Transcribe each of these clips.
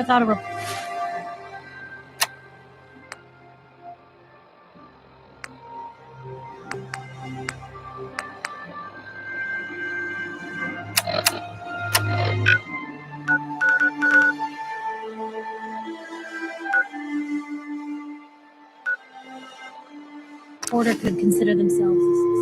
never thought of Order could consider themselves a success.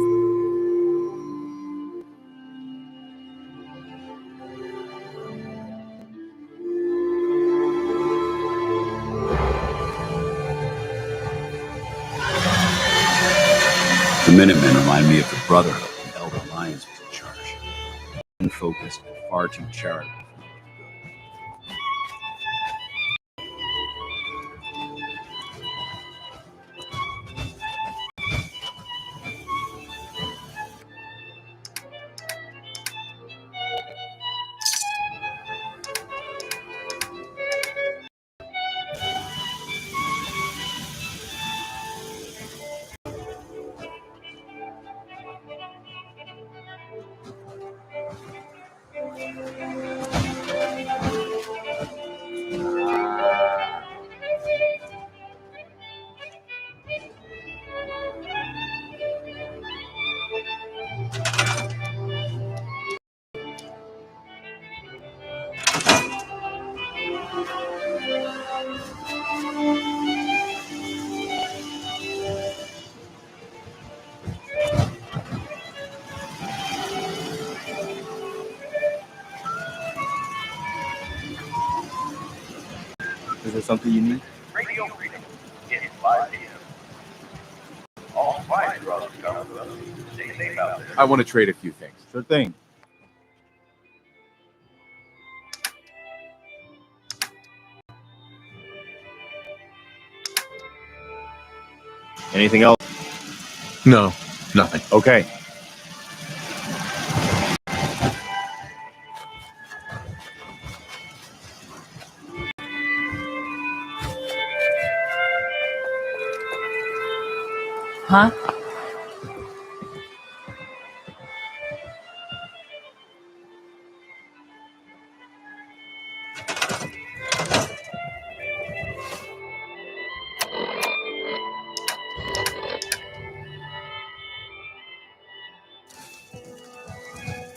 The Minutemen remind me of the Brotherhood when Elder Lyons was in charge. Unfocused and far too charitable. Is there something you need? Radio reading. It's 5 p.m. All flights across the Commonwealth. Stay safe out there. I want to trade a few things. Sure thing. Anything else? No, nothing. Okay. Huh?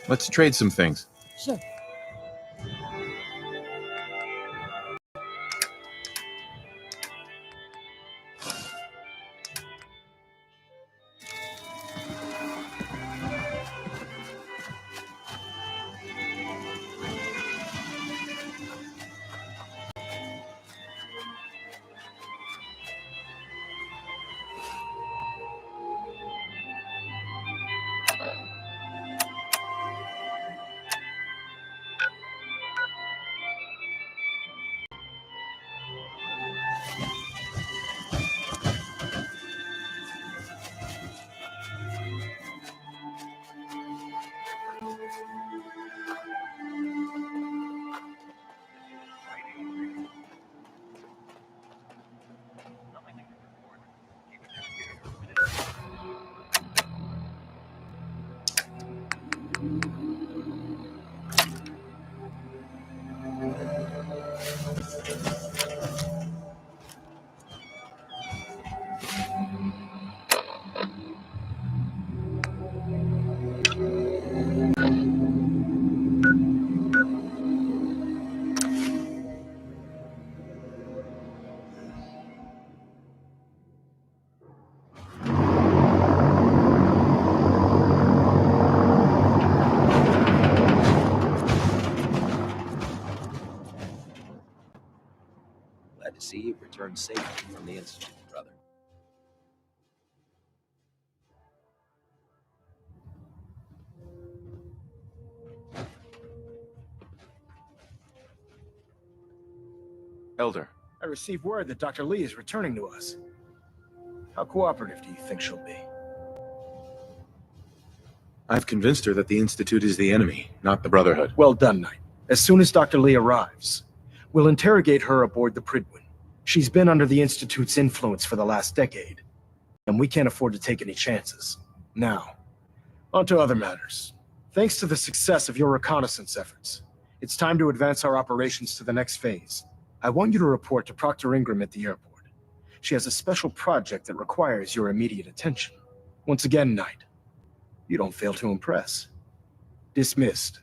Let's trade some things. Sure. Glad to see you return safely from the Institute, brother. Elder, I received word that Dr. Lee is returning to us. How cooperative do you think she'll be? I've convinced her that the Institute is the enemy, not the Brotherhood. Well done, Knight. As soon as Dr. Lee arrives, we'll interrogate her aboard the Pridwin. She's been under the Institute's influence for the last decade, and we can't afford to take any chances. Now, on to other matters. Thanks to the success of your reconnaissance efforts, it's time to advance our operations to the next phase. I want you to report to Proctor Ingram at the airport. She has a special project that requires your immediate attention. Once again, Knight, you don't fail to impress. Dismissed.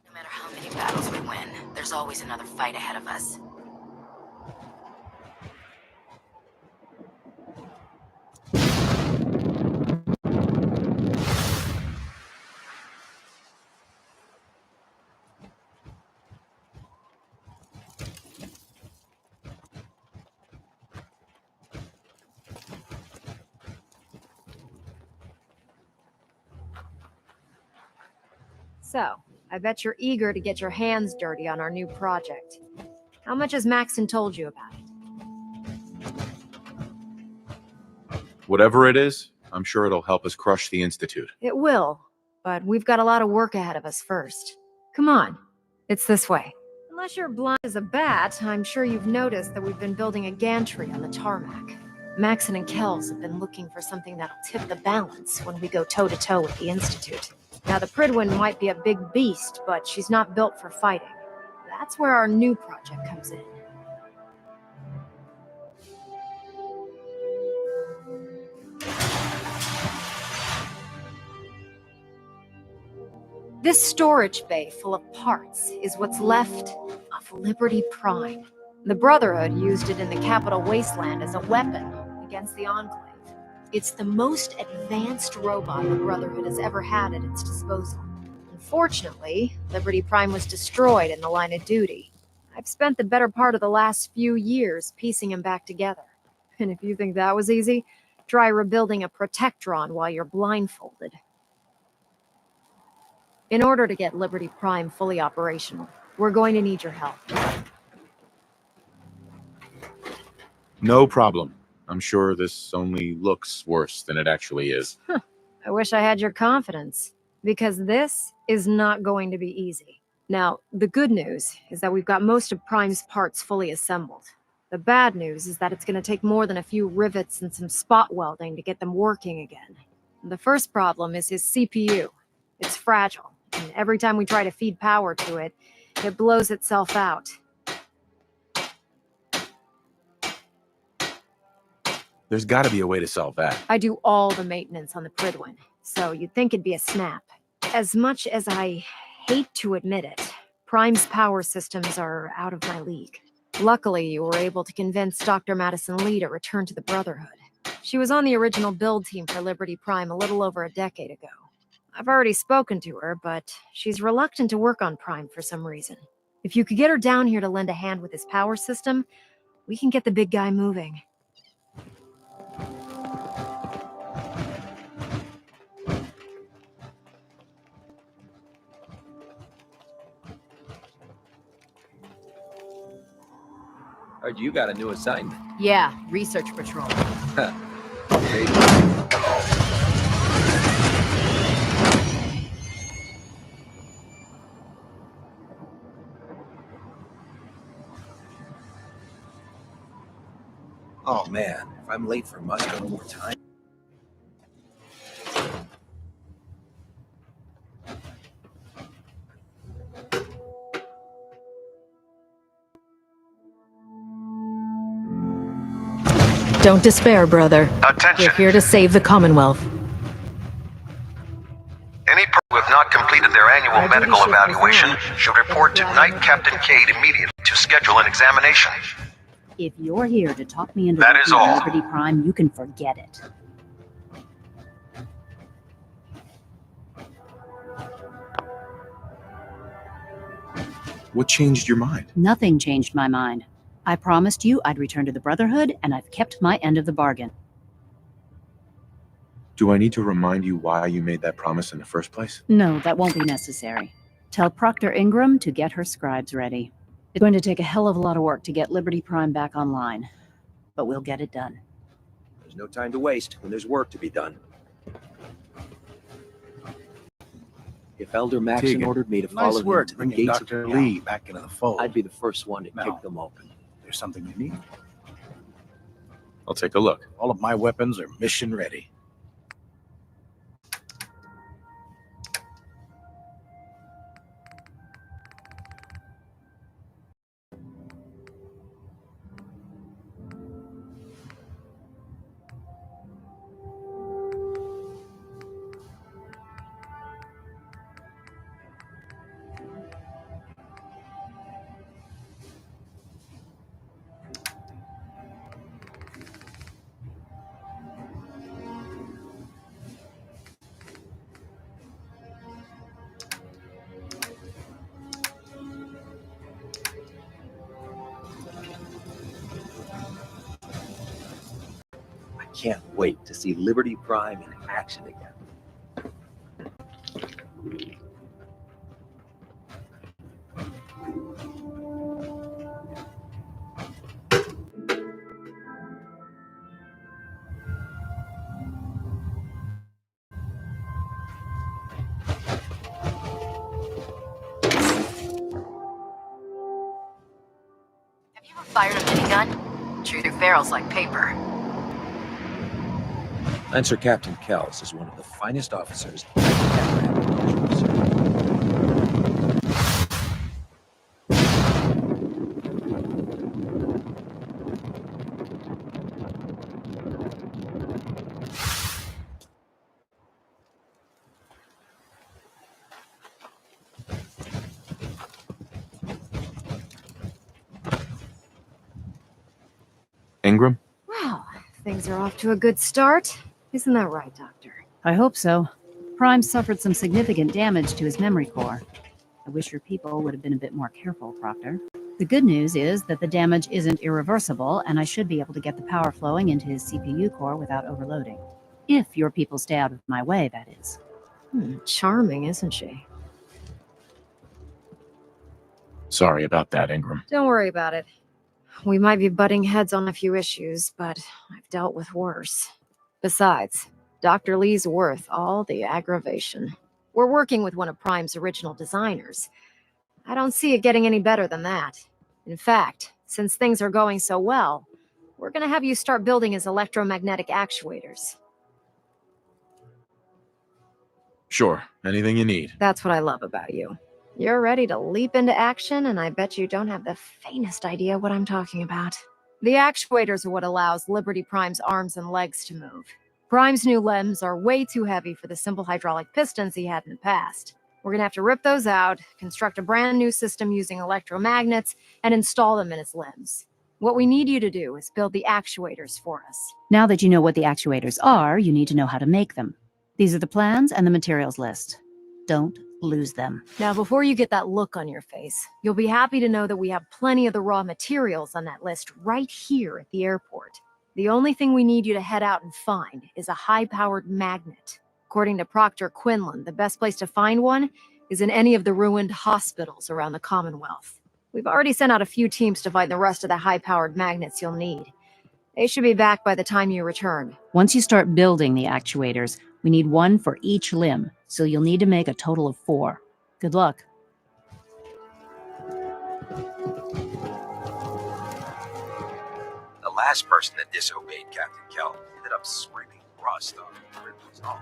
No matter how many battles we win, there's always another fight ahead of us. So, I bet you're eager to get your hands dirty on our new project. How much has Maxon told you about it? Whatever it is, I'm sure it'll help us crush the Institute. It will, but we've got a lot of work ahead of us first. Come on, it's this way. Unless you're blind as a bat, I'm sure you've noticed that we've been building a gantry on the tarmac. Maxon and Kells have been looking for something that'll tip the balance when we go toe-to-toe with the Institute. Now, the Pridwin might be a big beast, but she's not built for fighting. That's where our new project comes in. This storage bay full of parts is what's left of Liberty Prime. The Brotherhood used it in the Capital Wasteland as a weapon against the Enclave. It's the most advanced robot the Brotherhood has ever had at its disposal. Unfortunately, Liberty Prime was destroyed in the line of duty. I've spent the better part of the last few years piecing him back together. And if you think that was easy, try rebuilding a Protectron while you're blindfolded. In order to get Liberty Prime fully operational, we're going to need your help. No problem. I'm sure this only looks worse than it actually is. I wish I had your confidence, because this is not going to be easy. Now, the good news is that we've got most of Prime's parts fully assembled. The bad news is that it's going to take more than a few rivets and some spot welding to get them working again. The first problem is his CPU. It's fragile, and every time we try to feed power to it, it blows itself out. There's got to be a way to solve that. I do all the maintenance on the Pridwin, so you'd think it'd be a snap. As much as I hate to admit it, Prime's power systems are out of my league. Luckily, you were able to convince Dr. Madison Lee to return to the Brotherhood. She was on the original build team for Liberty Prime a little over a decade ago. I've already spoken to her, but she's reluctant to work on Prime for some reason. If you could get her down here to lend a hand with his power system, we can get the big guy moving. Heard you got a new assignment. Yeah, research patrol. Oh man, if I'm late for muster one more time. Don't despair, brother. Attention. We're here to save the Commonwealth. Any person who have not completed their annual medical evaluation should report to Night Captain Cade immediately to schedule an examination. If you're here to talk me into That is working on all. Liberty Prime, you can forget it. What changed your mind? Nothing changed my mind. I promised you I'd return to the Brotherhood, and I've kept my end of the bargain. Do I need to remind you why you made that promise in the first place? No, that won't be necessary. Tell Proctor Ingram to get her scribes ready. It's going to take a hell of a lot of work to get Liberty Prime back online, but we'll get it done. There's no time to waste when there's work to be done. If Elder Maxon Tegan, ordered me to follow Nice him work to the bringing gates Dr. of Lee hell, back into the fold. I'd be the first one to No. kick them open. There's something you need. I'll take a look. All of my weapons are mission ready. I can't wait to see Liberty Prime in action again. Have you ever fired a minigun? Treat your barrels like paper. Lancer Captain Kells is one of the finest officers I've ever had the pleasure of serving. Ingram? Well, things are off to a good start. Isn't that right, Doctor? I hope so. Prime suffered some significant damage to his memory core. I wish your people would have been a bit more careful, Proctor. The good news is that the damage isn't irreversible, and I should be able to get the power flowing into his CPU core without overloading. If your people stay out of my way, that is. Charming, isn't she? Sorry about that, Ingram. Don't worry about it. We might be butting heads on a few issues, but I've dealt with worse. Besides, Dr. Lee's worth all the aggravation. We're working with one of Prime's original designers. I don't see it getting any better than that. In fact, since things are going so well, we're gonna have you start building his electromagnetic actuators. Sure, anything you need. That's what I love about you. You're ready to leap into action, and I bet you don't have the faintest idea what I'm talking about. The actuators are what allows Liberty Prime's arms and legs to move. Prime's new limbs are way too heavy for the simple hydraulic pistons he had in the past. We're gonna have to rip those out, construct a brand new system using electromagnets, and install them in his limbs. What we need you to do is build the actuators for us. Now that you know what the actuators are, you need to know how to make them. These are the plans and the materials list. Don't lose them. Now, before you get that look on your face, you'll be happy to know that we have plenty of the raw materials on that list right here at the airport. The only thing we need you to head out and find is a high-powered magnet. According to Proctor Quinlan, the best place to find one is in any of the ruined hospitals around the Commonwealth. We've already sent out a few teams to find the rest of the high-powered magnets you'll need. They should be back by the time you return. Once you start building the actuators, we need one for each limb, so you'll need to make a total of 4. Good luck. The last person that disobeyed Captain Kell ended up scraping rust off Ridley's home.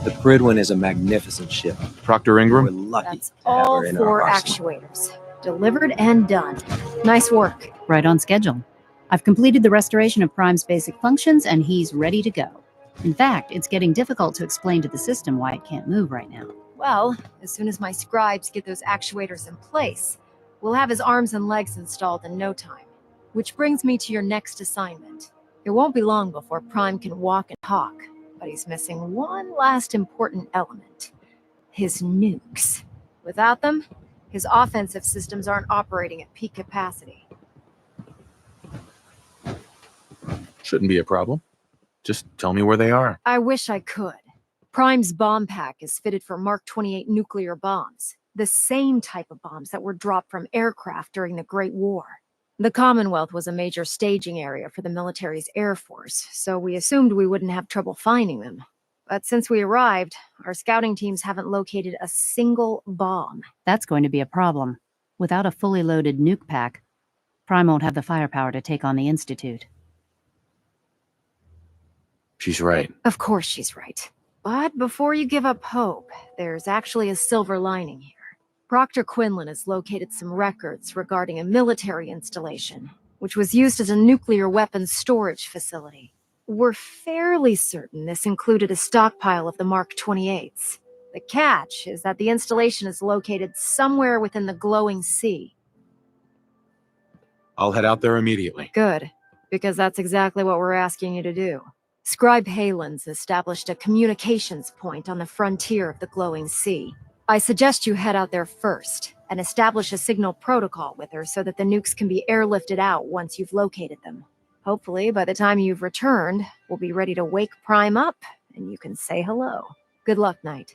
The Pridwin is a magnificent ship. Proctor We're Ingram? lucky That's to have all her in 4 our arsenal. actuators. Delivered and done. Nice work. Right on schedule. I've completed the restoration of Prime's basic functions, and he's ready to go. In fact, it's getting difficult to explain to the system why it can't move right now. Well, as soon as my scribes get those actuators in place, we'll have his arms and legs installed in no time. Which brings me to your next assignment. It won't be long before Prime can walk and talk, but he's missing one last important element. His nukes. Without them, his offensive systems aren't operating at peak capacity. Shouldn't be a problem. Just tell me where they are. I wish I could. Prime's bomb pack is fitted for Mark 28 nuclear bombs, the same type of bombs that were dropped from aircraft during the Great War. The Commonwealth was a major staging area for the military's Air Force, so we assumed we wouldn't have trouble finding them. But since we arrived, our scouting teams haven't located a single bomb. That's going to be a problem. Without a fully loaded nuke pack, Prime won't have the firepower to take on the Institute. She's right. Of course she's right. But before you give up hope, there's actually a silver lining here. Proctor Quinlan has located some records regarding a military installation, which was used as a nuclear weapons storage facility. We're fairly certain this included a stockpile of the Mark 28s. The catch is that the installation is located somewhere within the glowing sea. I'll head out there immediately. Good, because that's exactly what we're asking you to do. Scribe Halen's established a communications point on the frontier of the glowing sea. I suggest you head out there first and establish a signal protocol with her so that the nukes can be airlifted out once you've located them. Hopefully, by the time you've returned, we'll be ready to wake Prime up and you can say hello. Good luck, Knight.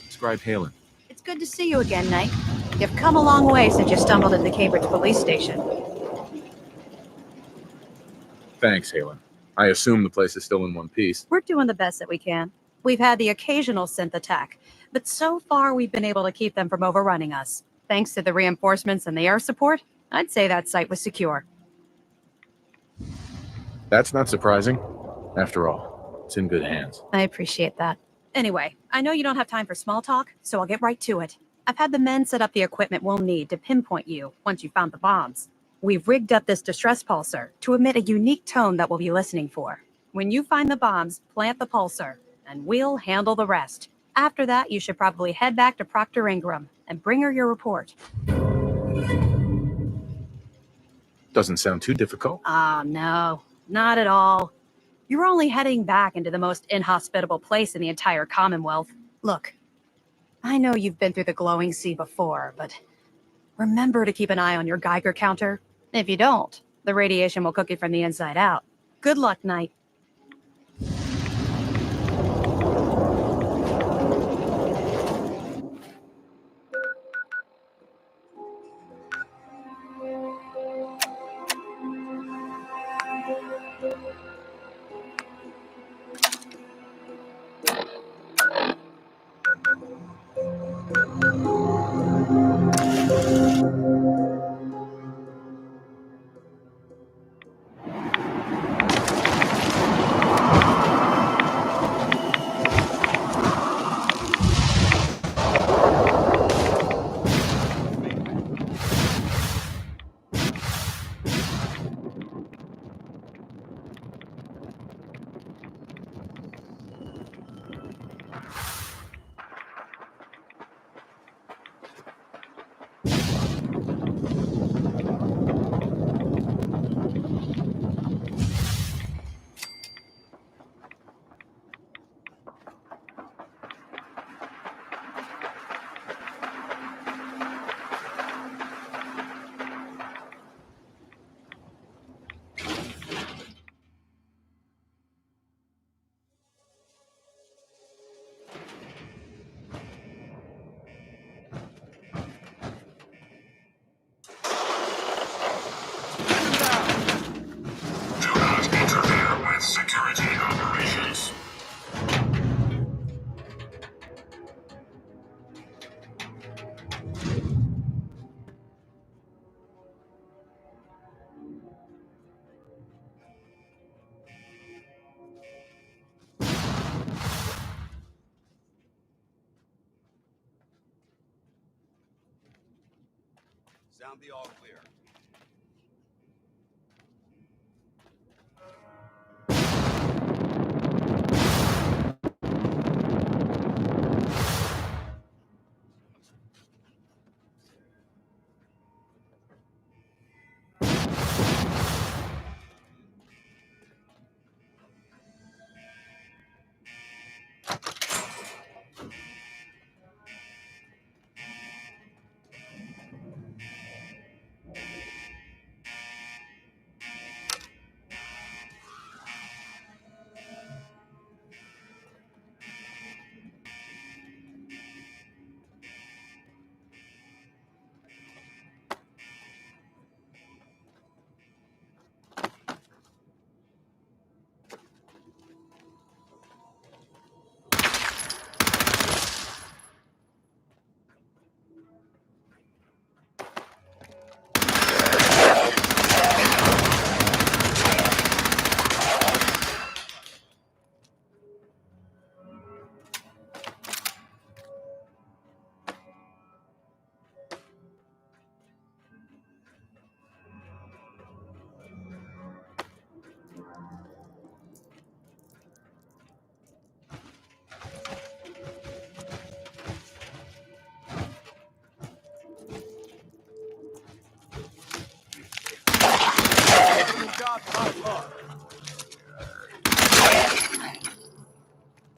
Scribe Halen. It's good to see you again, Knight. You've come a long way since you stumbled into Cambridge Police Station. Thanks, Halen. I assume the place is still in one piece. We're doing the best that we can. We've had the occasional synth attack, but so far we've been able to keep them from overrunning us. Thanks to the reinforcements and the air support, I'd say that site was secure. That's not surprising. After all, it's in good hands. I appreciate that. Anyway, I know you don't have time for small talk, so I'll get right to it. I've had the men set up the equipment we'll need to pinpoint you once you found the bombs. We've rigged up this distress pulsar to emit a unique tone that we'll be listening for. When you find the bombs, plant the pulsar, and we'll handle the rest. After that, you should probably head back to Proctor Ingram and bring her your report. Doesn't sound too difficult. No, not at all. You're only heading back into the most inhospitable place in the entire Commonwealth. Look, I know you've been through the glowing sea before, but remember to keep an eye on your Geiger counter. If you don't, the radiation will cook you from the inside out. Good luck, Knight. Sound the all clear.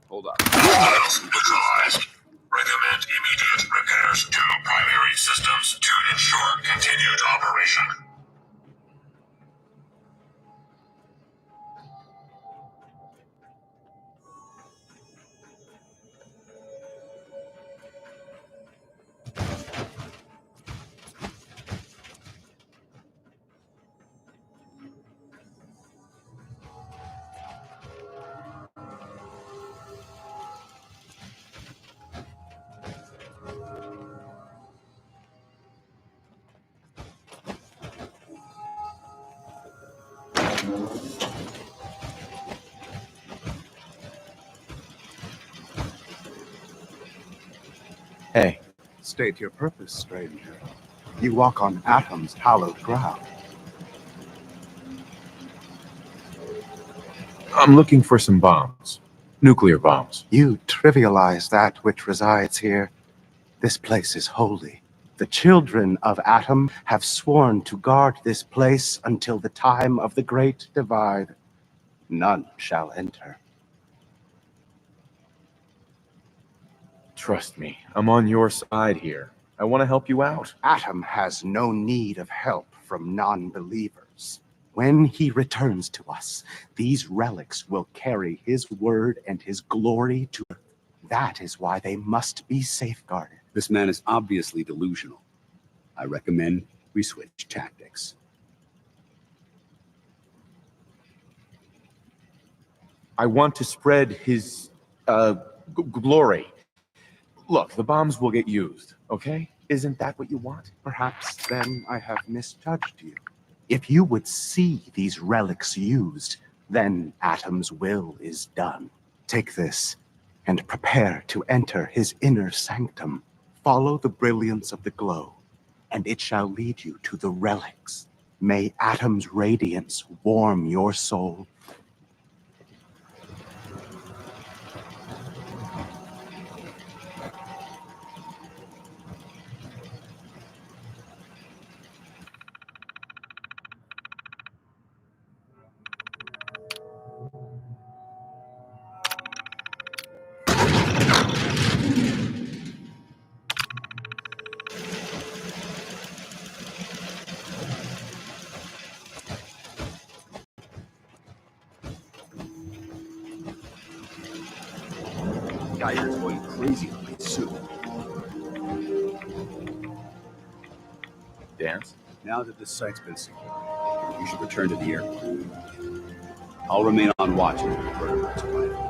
Hold up. Neutralized. Recommend immediate repairs to primary systems to ensure continued operation. Hey, State your purpose, stranger. You walk on Atom's hallowed ground. I'm looking for some bombs. Nuclear bombs. You trivialize that which resides here. This place is holy. The children of Atom have sworn to guard this place until the time of the Great Divide. None shall enter. Trust me, I'm on your side here. I want to help you out. Atom has no need of help from non-believers. When he returns to us, these relics will carry his word and his glory to earth. That is why they must be safeguarded. This man is obviously delusional. I recommend we switch tactics. I want to spread his, glory. Look, the bombs will get used, okay? Isn't that what you want? Perhaps then I have misjudged you. If you would see these relics used, then Atom's will is done. Take this and prepare to enter his inner sanctum. Follow the brilliance of the glow, and it shall lead you to the relics. May Atom's radiance warm your soul. Guy here is going crazy on me soon. Dance? Now that this site's been secured, you should return to the airport. I'll remain on watch until the vertebrates arrive.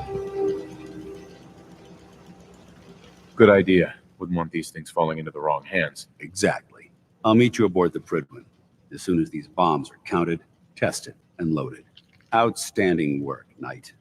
Good idea. Wouldn't want these things falling into the wrong hands. Exactly. I'll meet you aboard the Pridwin as soon as these bombs are counted, tested, and loaded. Outstanding work, Knight.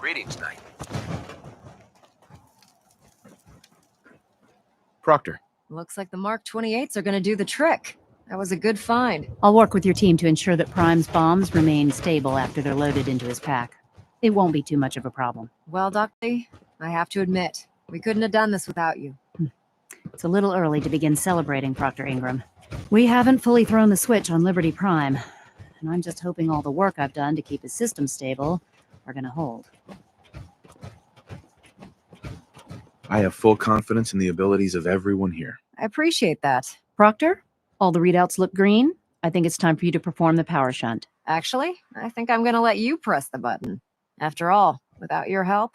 Greetings, Knight. Proctor. Looks like the Mark 28s are gonna do the trick. That was a good find. I'll work with your team to ensure that Prime's bombs remain stable after they're loaded into his pack. It won't be too much of a problem. Well, Dr. Lee, I have to admit, we couldn't have done this without you. It's a little early to begin celebrating, Proctor Ingram. We haven't fully thrown the switch on Liberty Prime, and I'm just hoping all the work I've done to keep his system stable are gonna hold. I have full confidence in the abilities of everyone here. I appreciate that. Proctor, all the readouts look green. I think it's time for you to perform the power shunt. Actually, I think I'm gonna let you press the button. After all, without your help,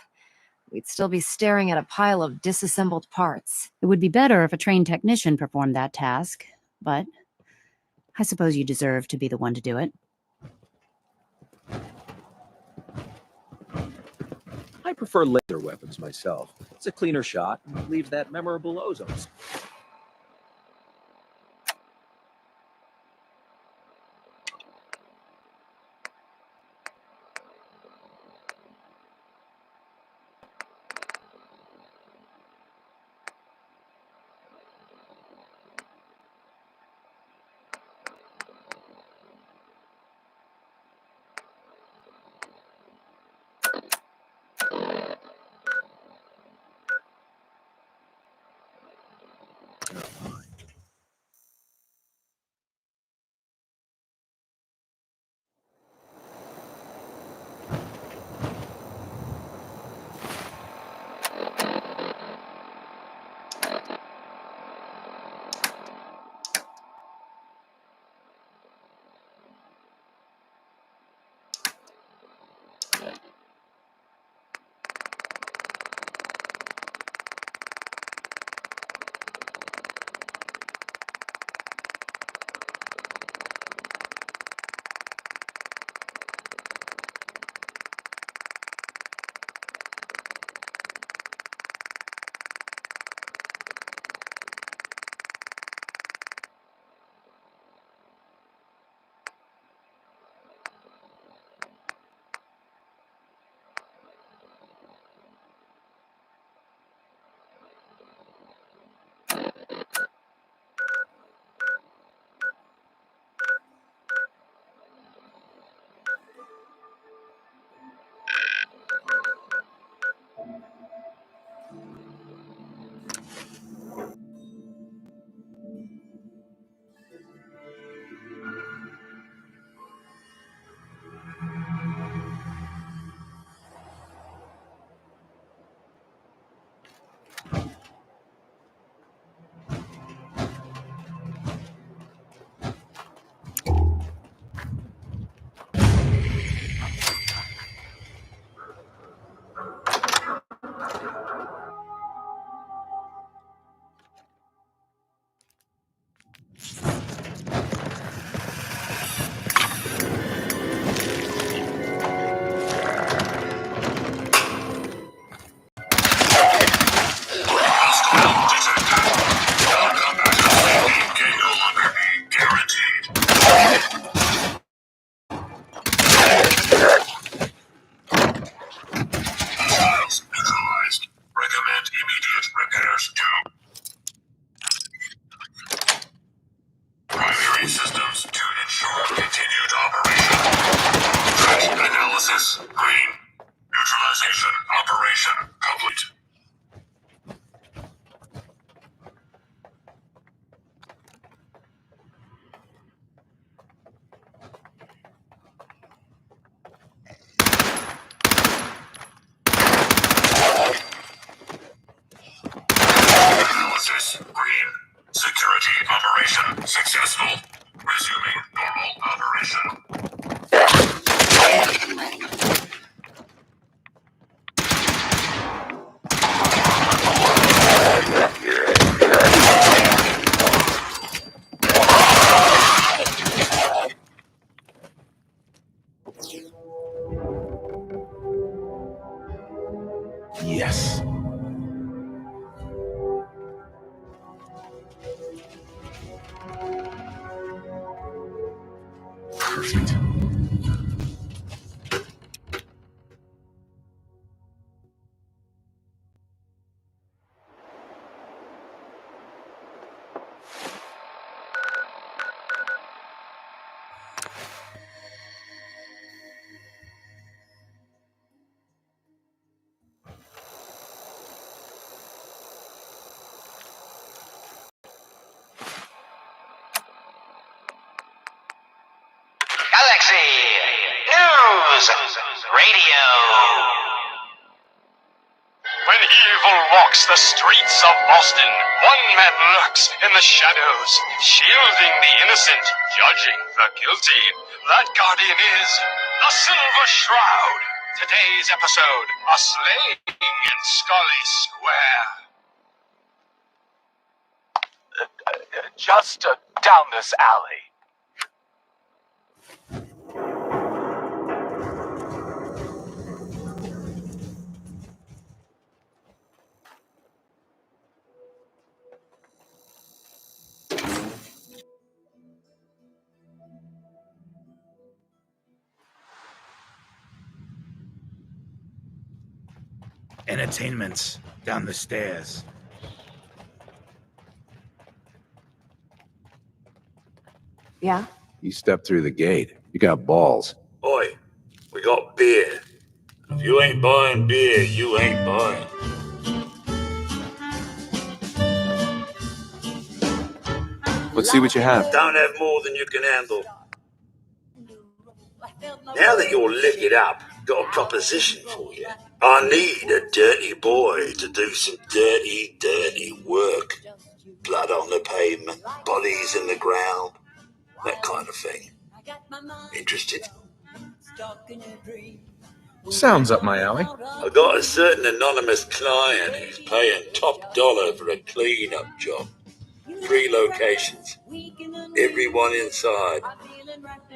we'd still be staring at a pile of disassembled parts. It would be better if a trained technician performed that task, but I suppose you deserve to be the one to do it. I prefer laser weapons myself. It's a cleaner shot and leaves that memorable ozone. Yes. Perfect. News Radio. When evil walks the streets of Boston, one man lurks in the shadows, shielding the innocent, judging the guilty. That guardian is the Silver Shroud. Today's episode, a slaying in Scully Square. Just down this alley. Entertainment's down the stairs. Yeah? You stepped through the gate. You got balls. Oi, we got beer. If you ain't buying beer, you ain't buying. Let's see what you have. Don't have more than you can handle. Now that you're licked up, got a proposition for you. I need a dirty boy to do some dirty, dirty work. Blood on the pavement, bodies in the ground, that kind of thing. Interested? Sounds up my alley. I got a certain anonymous client who's paying top dollar for a clean-up job. 3 locations. Everyone inside.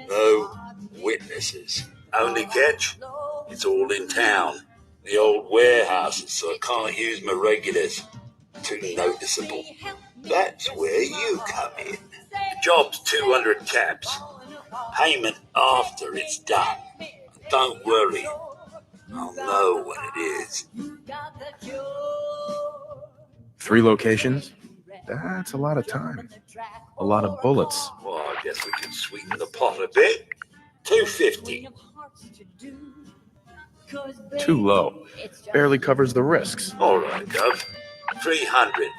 No witnesses. Only catch? It's all in town. The old warehouses, so I can't use my regulars. Too noticeable. That's where you come in. The job's 200 caps. Payment after it's done. Don't worry. I'll know when it is. 3 locations? That's a lot of time. A lot of bullets. Well, I guess we can sweeten the pot a bit. 250. Too low. Barely covers the risks. All right, Gov. 300.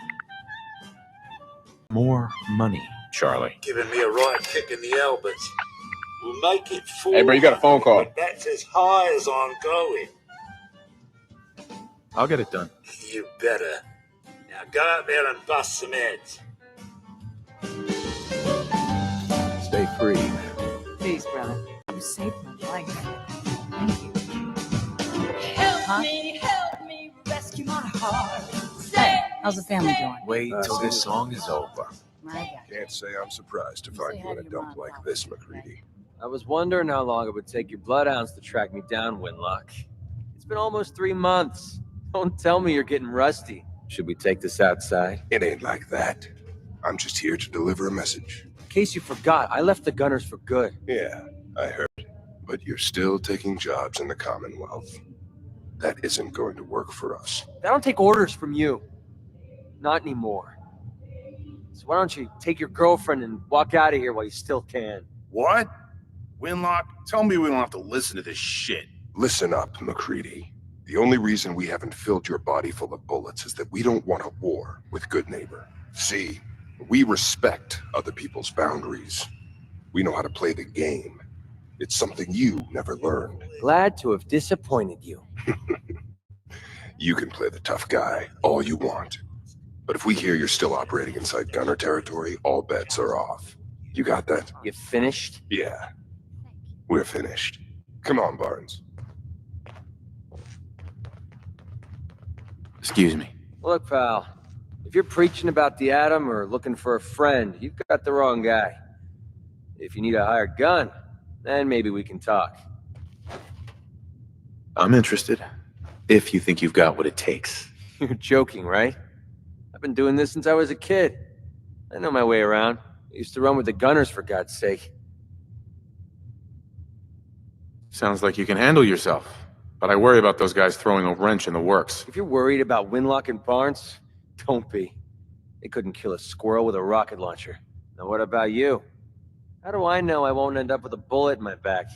More money, Charlie. Giving me a right kick in the elbows. We'll make it 4. Hey, bro, you got a phone call. But that's as high as I'm going. I'll get it done. You better. Now go out there and bust some heads. Stay free. Please, brother. You saved my life. Thank you. Help me, rescue my heart. Hey, how's the family doing? Wait till this song is over. My God. Can't say I'm surprised to find you in a dump like this, McCready. I was wondering how long it would take your bloodhounds to track me down, Winlock. It's been almost 3 months. Don't tell me you're getting rusty. Should we take this outside? It ain't like that. I'm just here to deliver a message. In case you forgot, I left the Gunners for good. Yeah, I heard. But you're still taking jobs in the Commonwealth. That isn't going to work for us. I don't take orders from you. Not anymore. So why don't you take your girlfriend and walk out of here while you still can? What? Winlock, tell me we don't have to listen to this shit. Listen up, McCready. The only reason we haven't filled your body full of bullets is that we don't want a war with Good Neighbor. See, we respect other people's boundaries. We know how to play the game. It's something you never learned. Glad to have disappointed you. You can play the tough guy all you want. But if we hear you're still operating inside Gunner territory, all bets are off. You got that? You finished? Yeah. We're finished. Come on, Barnes. Excuse me. Look, pal, if you're preaching about the atom or looking for a friend, you've got the wrong guy. If you need a hired gun, then maybe we can talk. I'm interested. If you think you've got what it takes. You're joking, right? I've been doing this since I was a kid. I know my way around. I used to run with the Gunners, for God's sake. Sounds like you can handle yourself. But I worry about those guys throwing a wrench in the works. If you're worried about Winlock and Barnes, don't be. They couldn't kill a squirrel with a rocket launcher. Now what about you? How do I know I won't end up with a bullet in my back?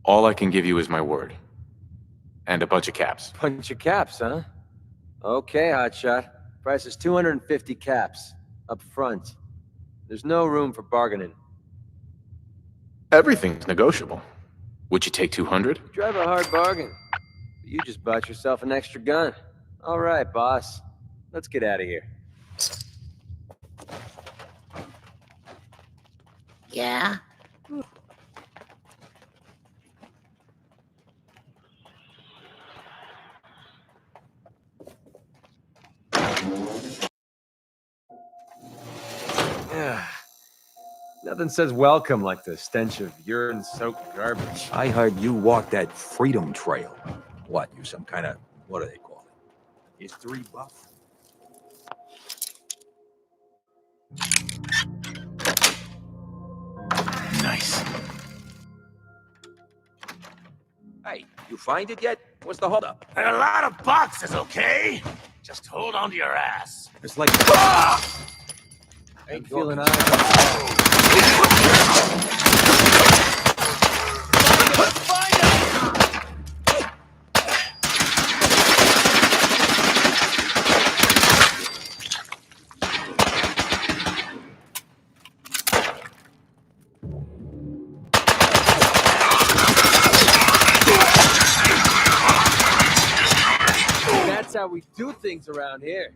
All I can give you is my word. And a bunch of caps. Bunch of caps, huh? Okay, hotshot. Price is 250 caps. Up front. There's no room for bargaining. Everything's negotiable. Would you take 200? You drive a hard bargain. But you just bought yourself an extra gun. All right, boss. Let's get out of here. Yeah? Yeah. Nothing says welcome like the stench of urine-soaked garbage. I heard you walk that freedom trail. What, you some kind of, what do they call it? History buff? Nice. Hey, you find it yet? What's the holdup? A lot of boxes, okay? Just hold on to your ass. It's like... Ain't feeling That's how we do things around here.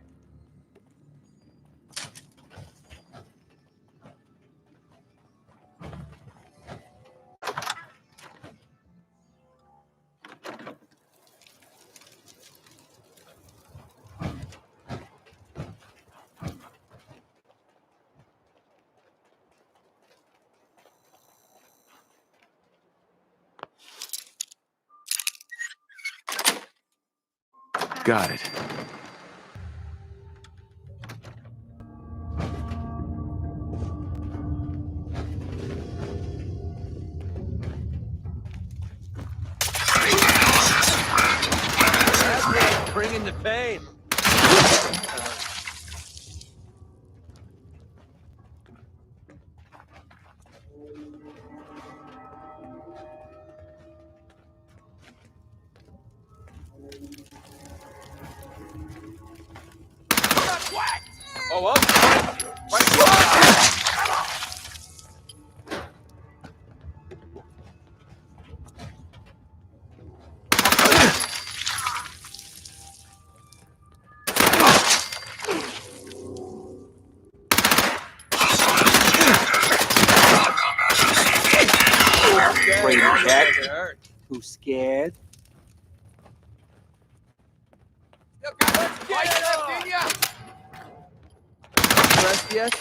Got it. Bringing the pain. Oh, well. Who's scared? Rest yet?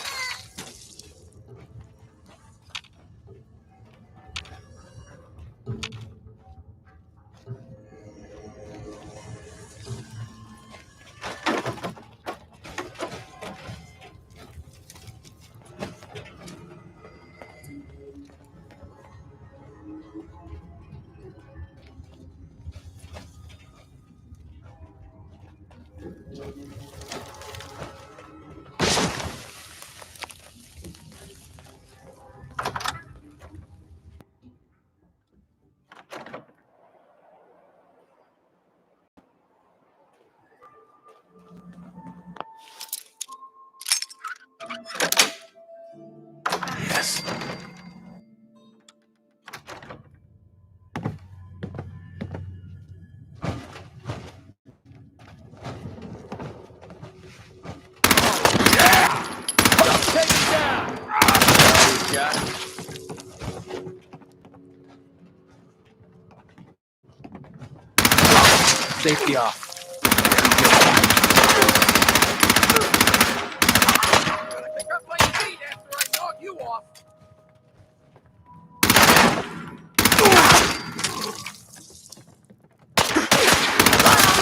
Yes. Take it down! Got it. Safety off.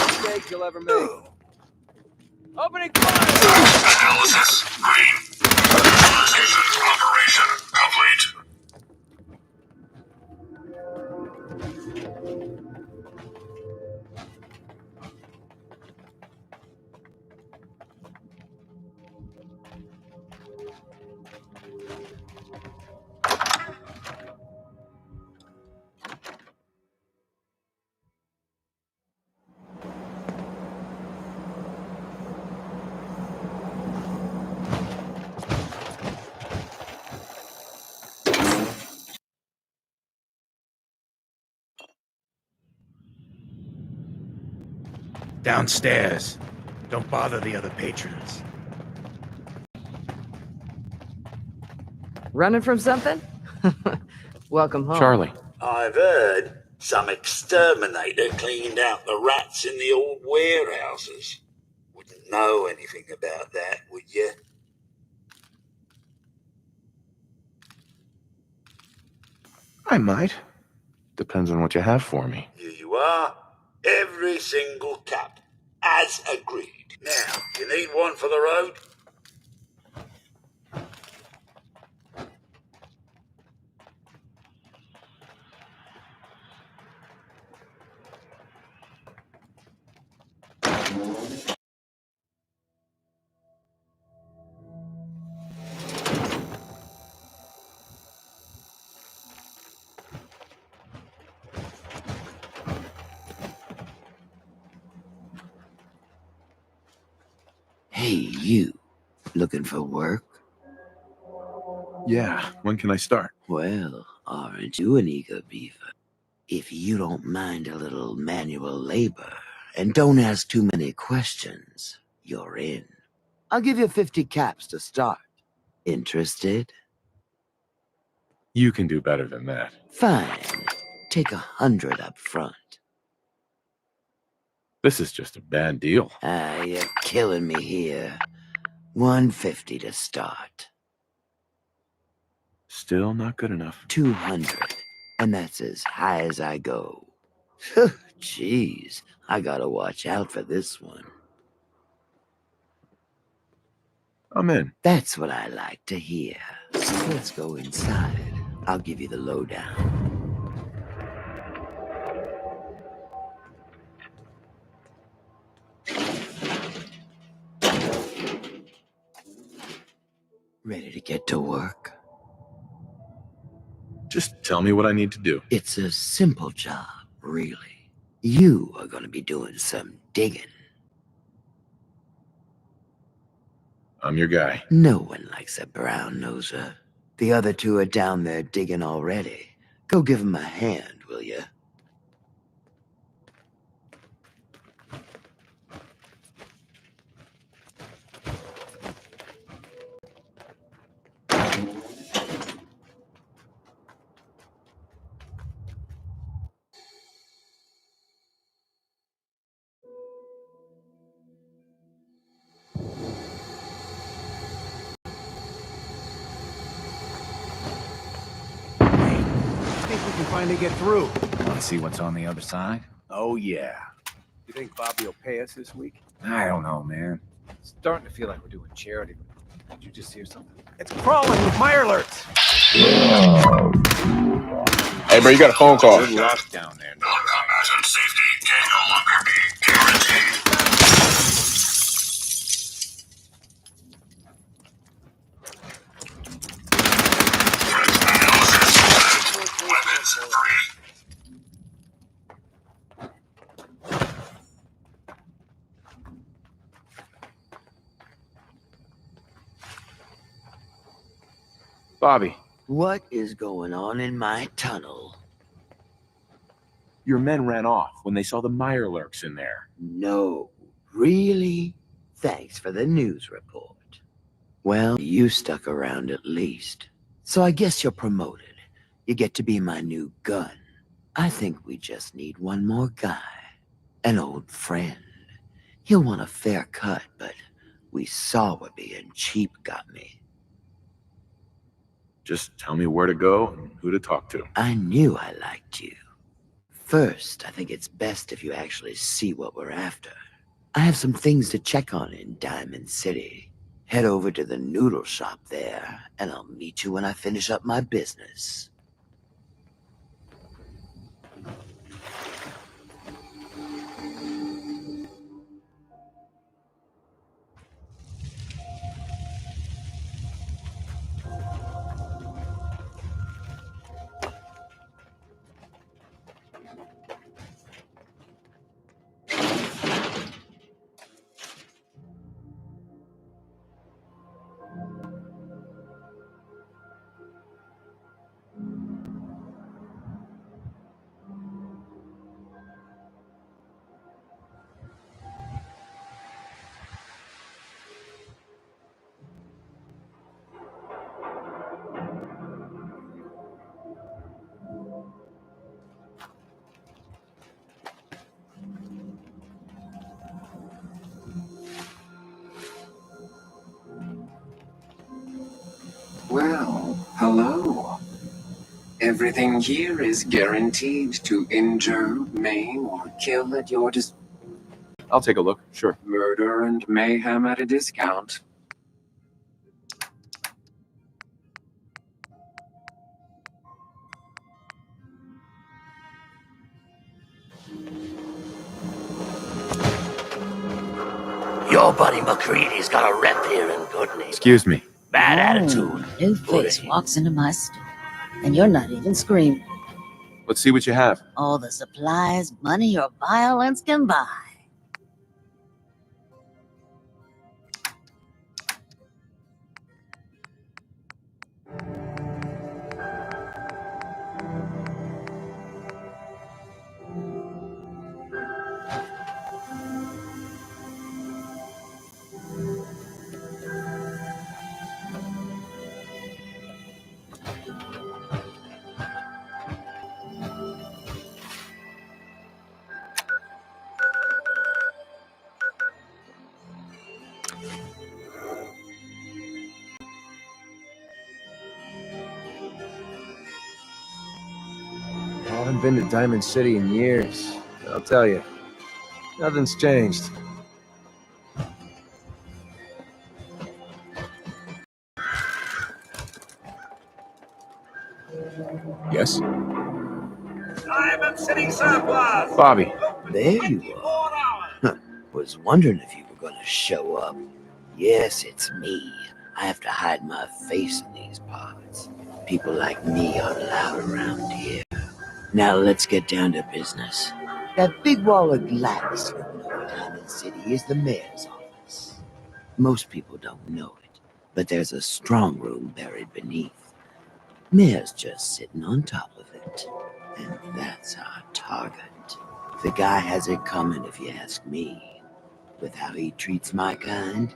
Mistake you'll ever make. Opening fire! Analysis green. Neutralization operation complete. Downstairs. Don't bother the other patrons. Running from something? Welcome home. Charlie. I've heard some exterminator cleaned out the rats in the old warehouses. Wouldn't know anything about that, would you? I might. Depends on what you have for me. Here you are. Every single cap. As agreed. Now, you need one for the road? Hey, you. Looking for work? Yeah, when can I start? Well, aren't you an eager beaver? If you don't mind a little manual labor and don't ask too many questions, you're in. I'll give you 50 caps to start. Interested? You can do better than that. Fine. Take 100 up front. This is just a bad deal. You're killing me here. 150 to start. Still not good enough. 200. And that's as high as I go. Jeez, I gotta watch out for this one. I'm in. That's what I like to hear. So let's go inside. I'll give you the lowdown. Ready to get to work? Just tell me what I need to do. It's a simple job, really. You are gonna be doing some digging. I'm your guy. No one likes a brown noser. The other two are down there digging already. Go give them a hand, will you? I think we can finally get through. Want to see what's on the other side? Oh, yeah. You think Bobby will pay us this week? I don't know, man. It's starting to feel like we're doing charity. Did you just hear something? It's crawling with alerts. Hey, bro, you got a phone call. Good luck down there. Combat and safety can no longer be guaranteed. Weapons free. Bobby, What is going on in my tunnel? your men ran off when they saw the Mirelurks in there. No. Really? Thanks for the news report. Well, you stuck around at least. So I guess you're promoted. You get to be my new gun. I think we just need one more guy. An old friend. He'll want a fair cut, but we saw what being cheap got me. Just tell me where to go and who to talk to. I knew I liked you. First, I think it's best if you actually see what we're after. I have some things to check on in Diamond City. Head over to the noodle shop there, and I'll meet you when I finish up my business. Well, hello. Everything here is guaranteed to injure, maim, or kill at your I'll take a look, sure. murder and mayhem at a discount. Your buddy McCready's got a rep here in Good Neighbor. Excuse me. Bad attitude. New face walks into my store, and you're not even screaming. Let's see what you have. All the supplies money or violence can buy. I haven't been to Diamond City in years. I'll tell you, nothing's changed. Yes? Diamond City surplus! Bobby. There you are. Huh. Was wondering if you were gonna show up. Yes, it's me. I have to hide my face in these parts. People like me aren't allowed around here. Now let's get down to business. That big wall of glass looking over Diamond City is the mayor's office. Most people don't know it, but there's a strong room buried beneath. Mayor's just sitting on top of it. And that's our target. The guy has it coming if you ask me. With how he treats my kind,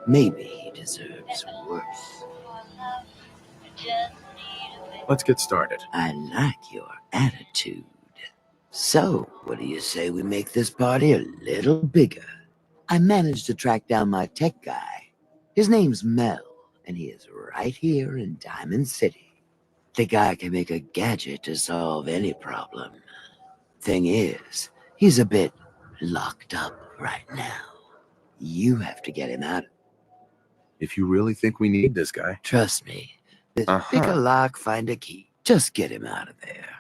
maybe he deserves worse. Let's get started. I like your attitude. So, what do you say we make this party a little bigger? I managed to track down my tech guy. His name's Mel, and he is right here in Diamond City. The guy can make a gadget to solve any problem. Thing is, he's a bit locked up right now. You have to get him out. If you really think we need this guy. Trust me. Pick a lock, find a key. Just get him out of there.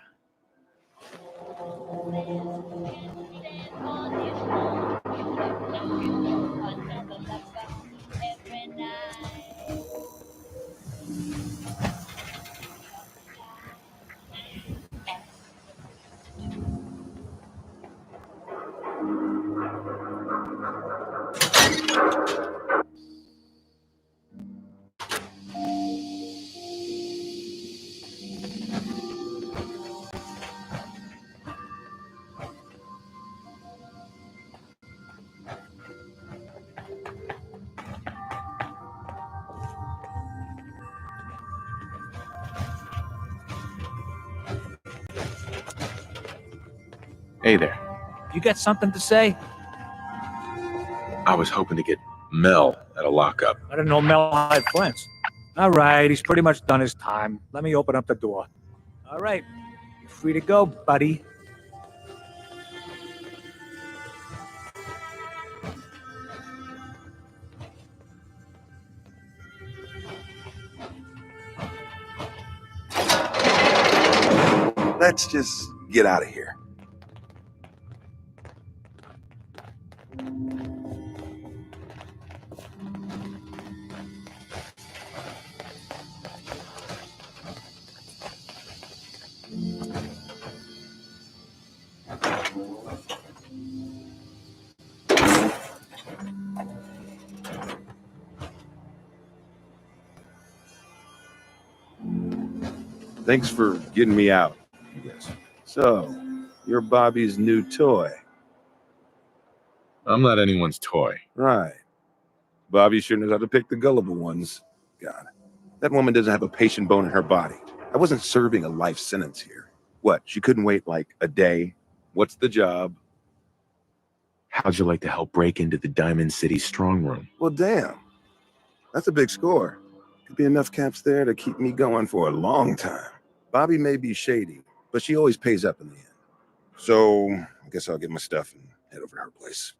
Hey there. You got something to say? I was hoping to get Mel at a lockup. I didn't know Mel had friends. All right, he's pretty much done his time. Let me open up the door. All right, you're free to go, buddy. Let's just get out of here. Thanks for getting me out. Yes. So, you're Bobby's new toy. I'm not anyone's toy. Right. Bobby sure knows how to pick the gullible ones. God, that woman doesn't have a patient bone in her body. I wasn't serving a life sentence here. What, she couldn't wait like a day? What's the job? How'd you like to help break into the Diamond City strong room? Well, damn. That's a big score. Could be enough caps there to keep me going for a long time. Bobby may be shady, but she always pays up in the end. So I guess I'll get my stuff and head over to her place.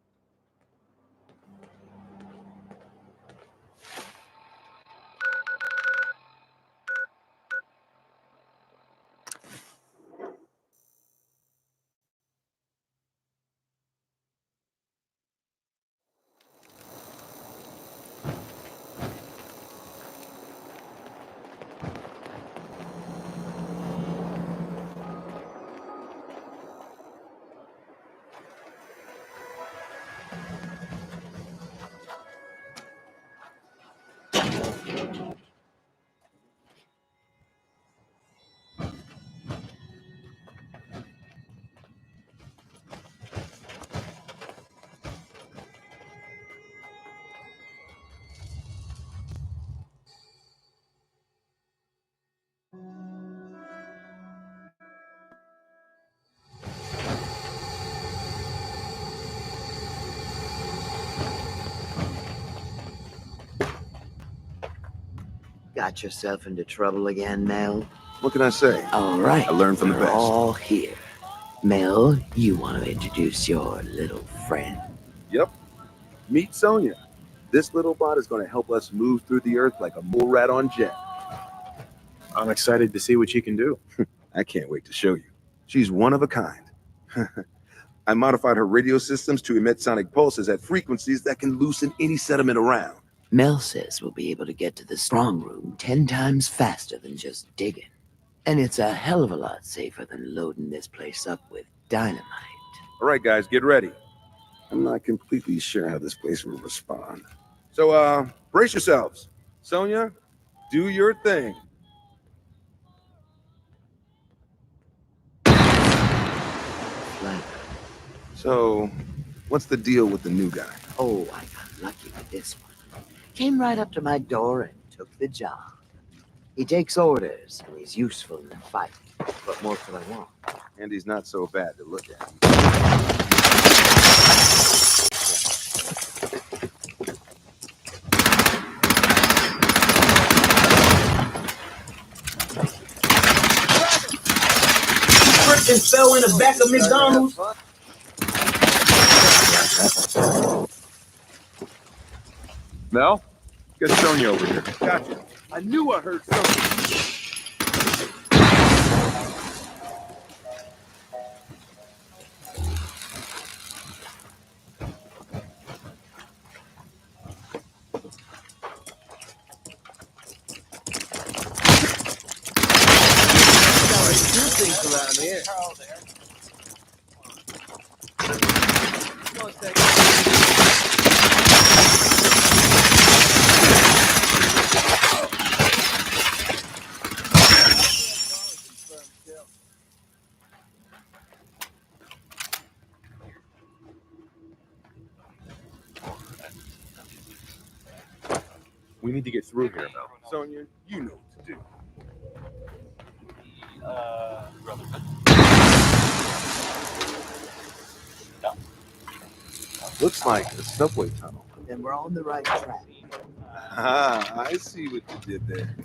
Got yourself into trouble again, Mel? What can I say? All right. I learned from the we're best. all here. Mel, you want to introduce your little friend? Yep. Meet Sonya. This little bot is going to help us move through the earth like a bull rat on jet. I'm excited to see what she can do. I can't wait to show you. She's one of a kind. I modified her radio systems to emit sonic pulses at frequencies that can loosen any sediment around. Mel says we'll be able to get to the strong room 10 times faster than just digging. And it's a hell of a lot safer than loading this place up with dynamite. All right, guys, get ready. I'm not completely sure how this place will respond. So, brace yourselves. Sonya, do your thing. So, what's the deal with the new guy? Oh, I got lucky with this one. Came right up to my door and took the job. He takes orders, and he's useful in the fight. What more could I want? And he's not so bad to look at. And fell in the back of McDonald's. Mel, get Sonya over here. Gotcha. I knew I heard something. Around here. We need to get through here, Mel. Sonya, you know what to do. Looks like the subway tunnel. Then we're on the right track. Ah, I see what you did there.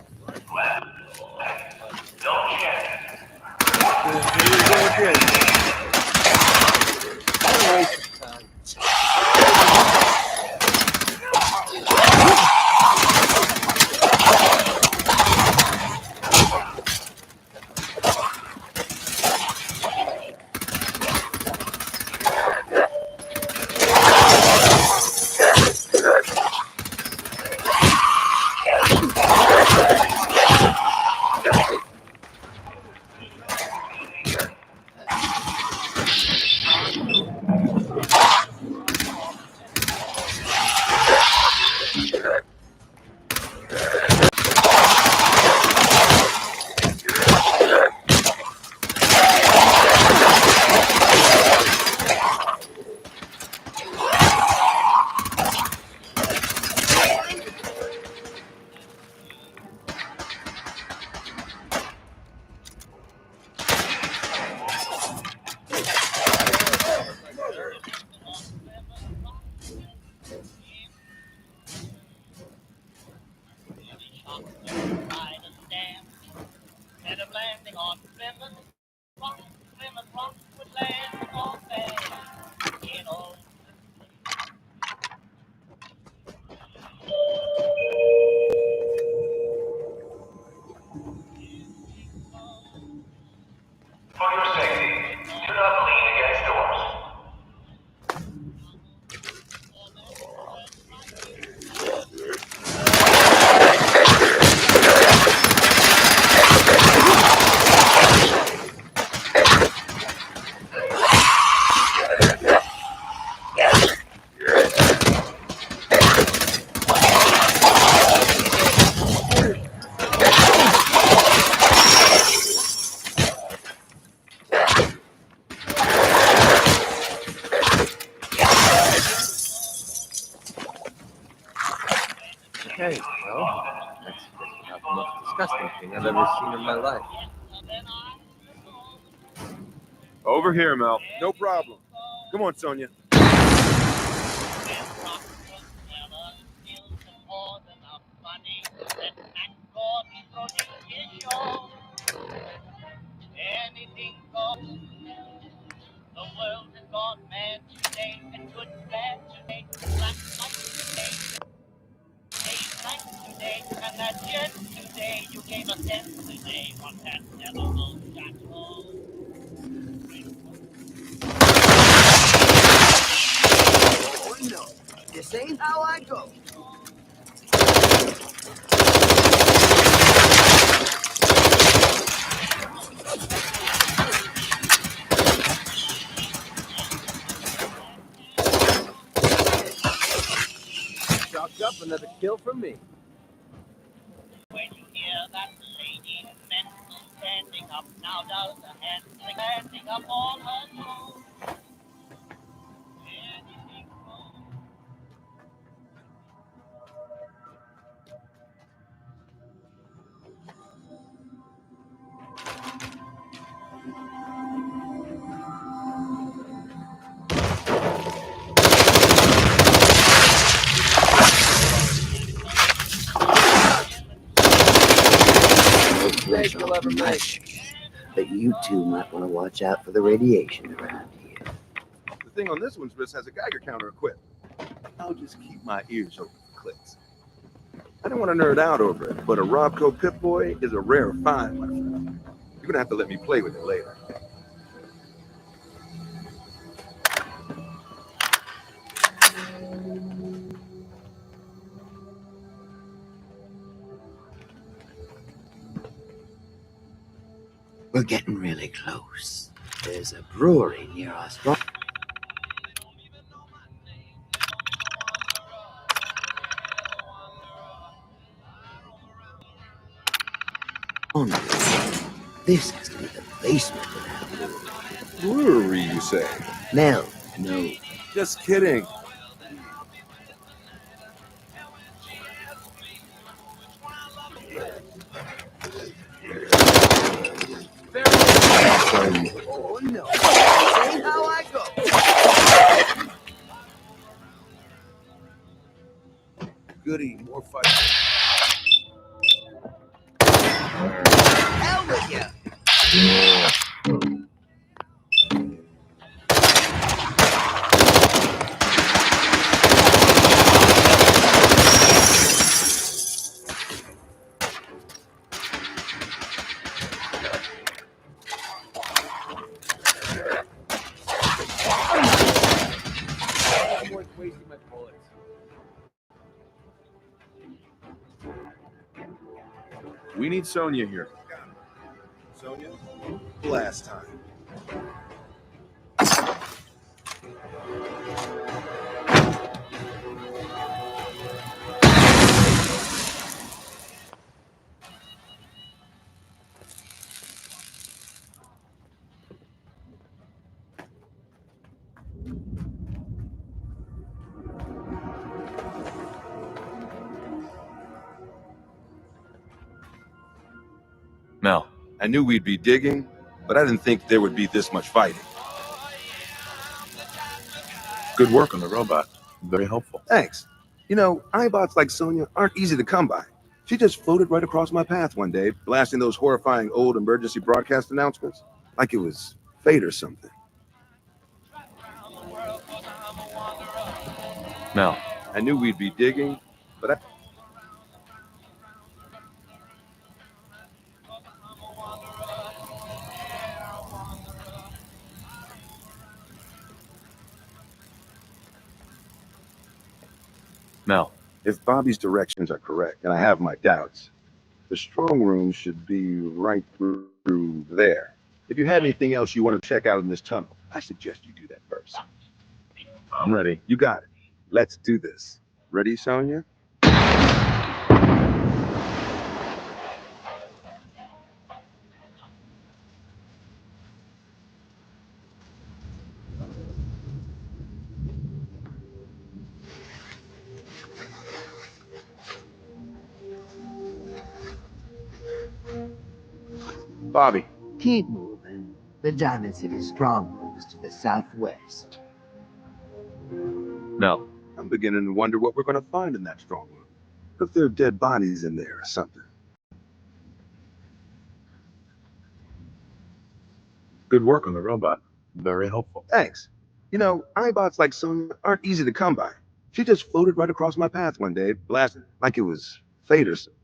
For your safety, do not lean against doors. Okay, well, that's just about the most disgusting thing I've ever seen in my life. Over here, Mel. No problem. Come on, Sonia. Oh no, this ain't how I go. Chalked up another kill for me. Mistake you'll ever make. But you two might want to watch out for the radiation around here. The thing on this one's wrist has a Geiger counter equipped. I'll just keep my ears open for clicks. I don't want to nerd out over it, but a Robco Pip-Boy is a rare find, my friend. You're gonna have to let me play with it later. We're getting really close. There's a brewery near our spot. This has to be the basement of that Brewery, you say? Mel, no. Just kidding. Oh no, this ain't how I go. Goody, more fight. Hell with ya! Someone's wasting my bullets. We need Sonia here. Sonia, last time. Mel. I knew we'd be digging, but I didn't think there would be this much fighting. Good work on the robot. Very helpful. Thanks. You know, iBots like Sonia aren't easy to come by. She just floated right across my path one day, blasting those horrifying old emergency broadcast announcements. Like it was fate or something. Mel. I knew we'd be digging, but I... Mel. If Bobby's directions are correct, and I have my doubts, the strong room should be right through there. If you had anything else you want to check out in this tunnel, I suggest you do that first. I'm ready. You got it. Let's do this. Ready, Sonia? Bobby. Keep moving. The Diamond City stronghold is to the southwest. Mel. I'm beginning to wonder what we're going to find in that strong room. If there are dead bodies in there or something. Good work on the robot. Very helpful. Thanks. You know, iBots like Sonia aren't easy to come by. She just floated right across my path one day, blasting like it was fate or something.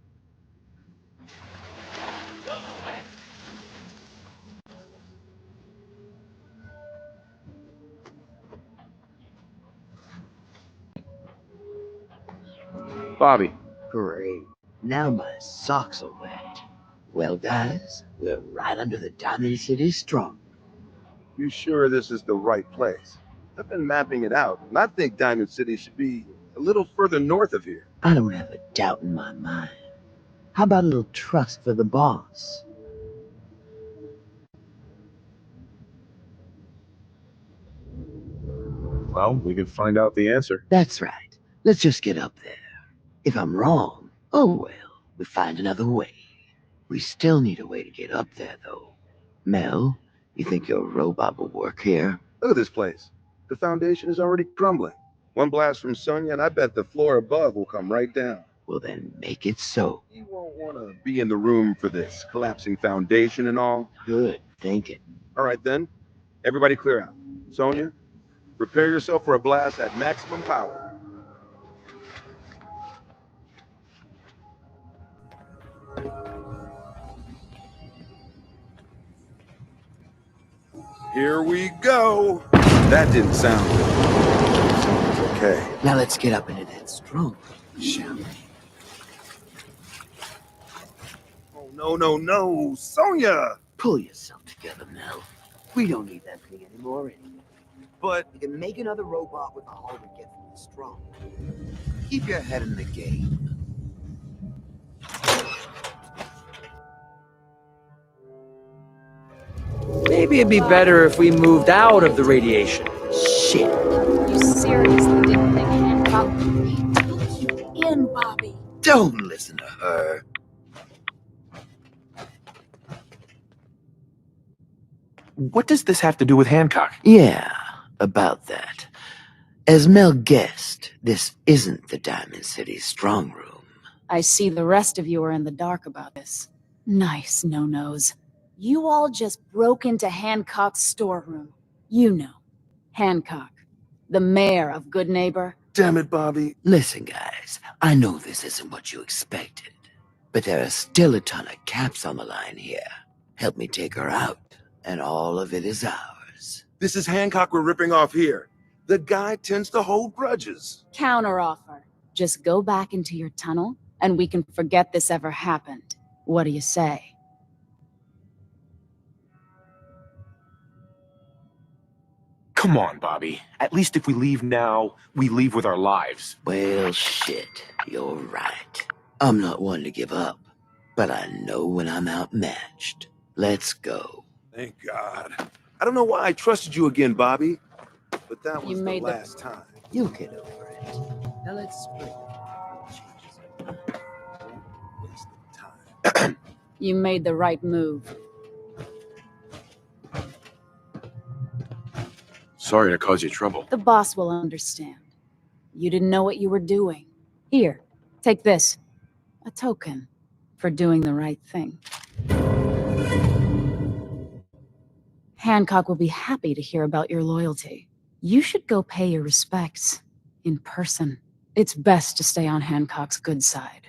Bobby. Great. Now my socks are wet. Well, guys, we're right under the Diamond City strong. You sure this is the right place? I've been mapping it out, and I think Diamond City should be a little further north of here. I don't have a doubt in my mind. How about a little trust for the boss? Well, we can find out the answer. That's right. Let's just get up there. If I'm wrong, oh well, we find another way. We still need a way to get up there, though. Mel, you think your robot will work here? Look at this place. The foundation is already crumbling. One blast from Sonia, and I bet the floor above will come right down. Well, then make it so. You won't want to be in the room for this collapsing foundation and all. Good thinking. All right, then. Everybody clear out. Sonia, prepare yourself for a blast at maximum power. Here we go. That didn't sound good. Okay. Now let's get up into that strong room, shall we? Oh, no, no, no. Sonia! Pull yourself together, Mel. We don't need that thing anymore anyway. But you can make another robot with the hull we get from the strong. Keep your head in the game. Maybe it'd be better if we moved out of the radiation. Shit. You seriously didn't think Hancock took you in, Bobby? Don't listen to her. What does this have to do with Hancock? Yeah, about that. As Mel guessed, this isn't the Diamond City strong room. I see the rest of you are in the dark about this. Nice no-nos. You all just broke into Hancock's storeroom. You know, Hancock, the mayor of Good Neighbor. Damn it, Bobby. Listen, guys, I know this isn't what you expected, but there are still a ton of caps on the line here. Help me take her out, and all of it is ours. This is Hancock we're ripping off here. The guy tends to hold grudges. Counteroffer. Just go back into your tunnel, and we can forget this ever happened. What do you say? Come on, Bobby. At least if we leave now, we leave with our lives. Well, shit, you're right. I'm not one to give up, but I know when I'm outmatched. Let's go. Thank God. I don't know why I trusted you again, Bobby, but that was the last time. You'll get over it. Now let's split. You made the right move. Sorry to cause you trouble. The boss will understand. You didn't know what you were doing. Here, take this. A token for doing the right thing. Hancock will be happy to hear about your loyalty. You should go pay your respects in person. It's best to stay on Hancock's good side.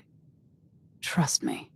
Trust me.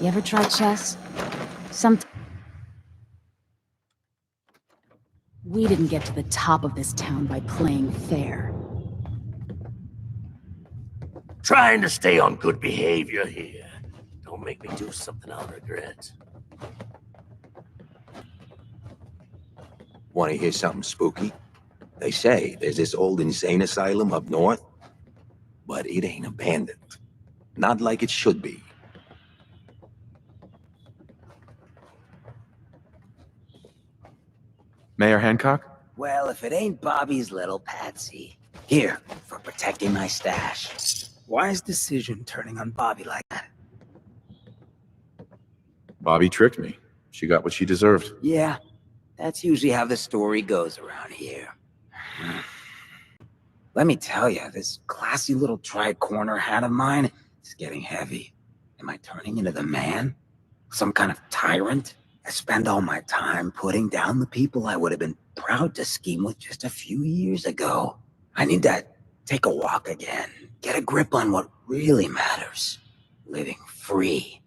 You ever try chess? We didn't get to the top of this town by playing fair. Trying to stay on good behavior here. Don't make me do something I'll regret. Want to hear something spooky? They say there's this old insane asylum up north, but it ain't abandoned. Not like it should be. Mayor Hancock? Well, if it ain't Bobby's little patsy. Here, for protecting my stash. Wise decision turning on Bobby like that. Bobby tricked me. She got what she deserved. Yeah, that's usually how the story goes around here. Let me tell you, this classy little tri-corner hat of mine is getting heavy. Am I turning into the man? Some kind of tyrant? I spend all my time putting down the people I would have been proud to scheme with just a few years ago. I need to take a walk again, get a grip on what really matters. Living free.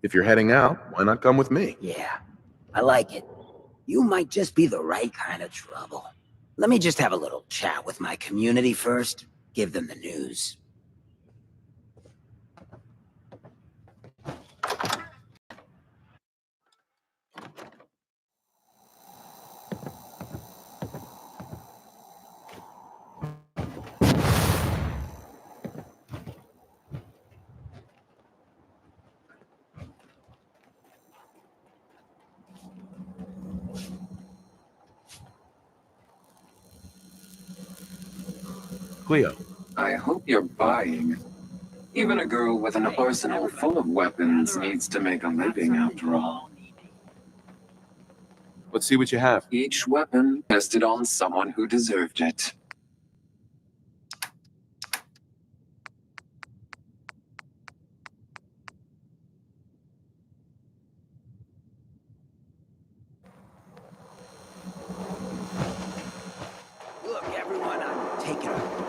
If you're heading out, why not come with me? Yeah, I like it. You might just be the right kind of trouble. Let me just have a little chat with my community first, give them the news. Cleo. I hope you're buying. Even a girl with an arsenal full of weapons needs to make a living after all. Let's see what you have. Each weapon tested on someone who deserved it. Look, everyone, I'm taking a walk.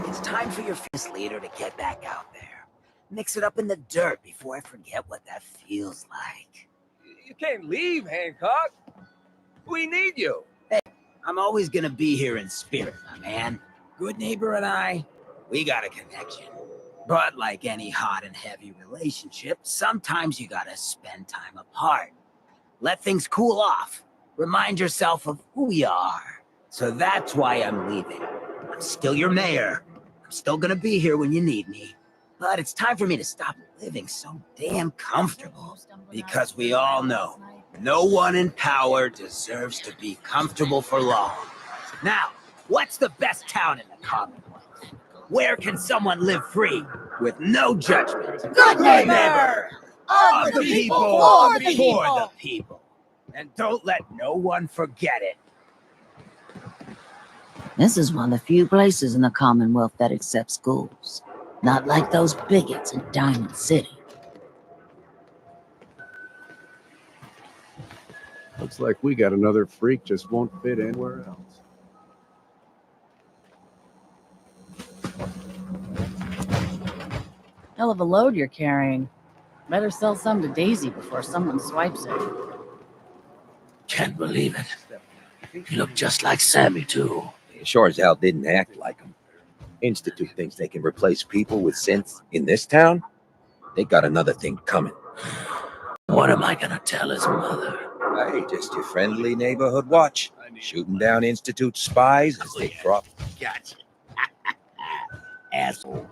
It's time for your fierce leader to get back out there. Mix it up in the dirt before I forget what that feels like. You can't leave, Hancock. We need you. Hey, I'm always gonna be here in spirit, my man. Good neighbor and I, we got a connection. But like any hot and heavy relationship, sometimes you gotta spend time apart. Let things cool off. Remind yourself of who you are. So that's why I'm leaving. I'm still your mayor. I'm still gonna be here when you need me. But it's time for me to stop living so damn comfortable. Because we all know, no one in power deserves to be comfortable for long. Now, what's the best town in the Commonwealth? Where can someone live free, with no judgment? Good neighbor! Of the people, for the people. And don't let no one forget it. This is one of the few places in the Commonwealth that accepts schools. Not like those bigots in Diamond City. Looks like we got another freak just won't fit anywhere else. Hell of a load you're carrying. Better sell some to Daisy before someone swipes it. Can't believe it. You look just like Sammy, too. He sure as hell didn't act like him. Institute thinks they can replace people with synths in this town? They got another thing coming. What am I gonna tell his mother? Hey, just your friendly neighborhood watch. Shooting down Institute spies as they crop. Gotcha. Asshole.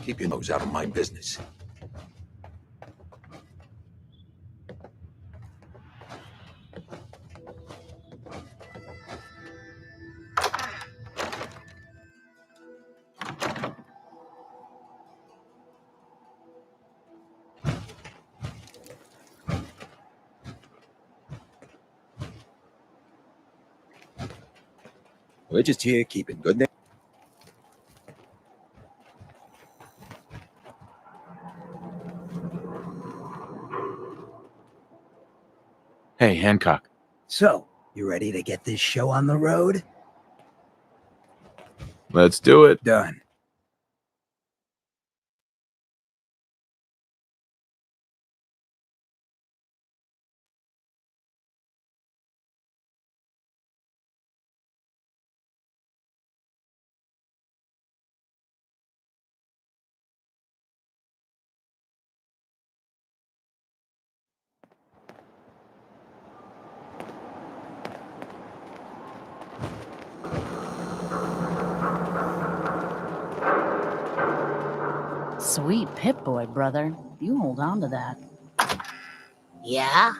Keep your nose out of my business. We're just here keeping good name. Hey, Hancock. So, you ready to get this show on the road? Let's do it. Done. Sweet Pip-Boy, brother. You hold on to that. Yeah?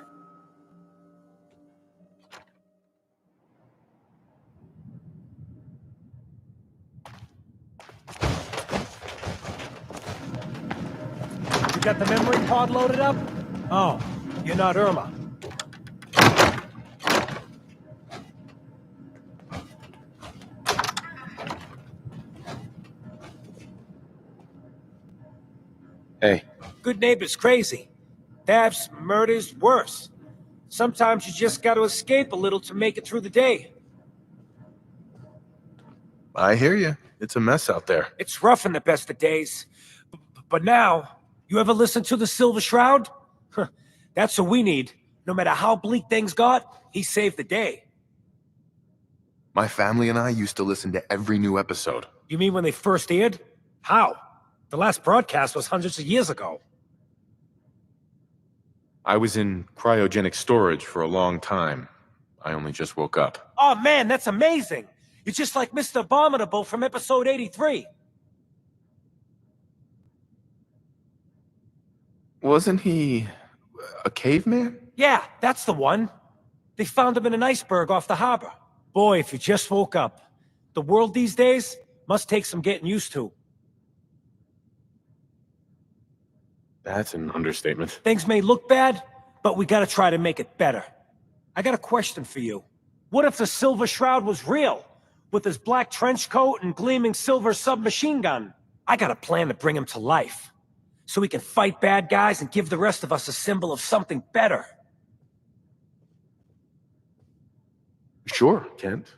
You got the memory pod loaded up? Oh, you're not Irma. Hey. Good neighbor's crazy. Thefts, murders, worse. Sometimes you just gotta escape a little to make it through the day. I hear you. It's a mess out there. It's rough in the best of days. But now, you ever listen to the Silver Shroud? That's what we need. No matter how bleak things got, he saved the day. My family and I used to listen to every new episode. You mean when they first aired? How? The last broadcast was hundreds of years ago. I was in cryogenic storage for a long time. I only just woke up. Oh man, that's amazing! You're just like Mr. Abominable from episode 83. Wasn't he a caveman? Yeah, that's the one. They found him in an iceberg off the harbor. Boy, if you just woke up. The world these days must take some getting used to. That's an understatement. Things may look bad, but we gotta try to make it better. I got a question for you. What if the Silver Shroud was real? With his black trench coat and gleaming silver submachine gun? I got a plan to bring him to life. So we can fight bad guys and give the rest of us a symbol of something better. Sure, Kent.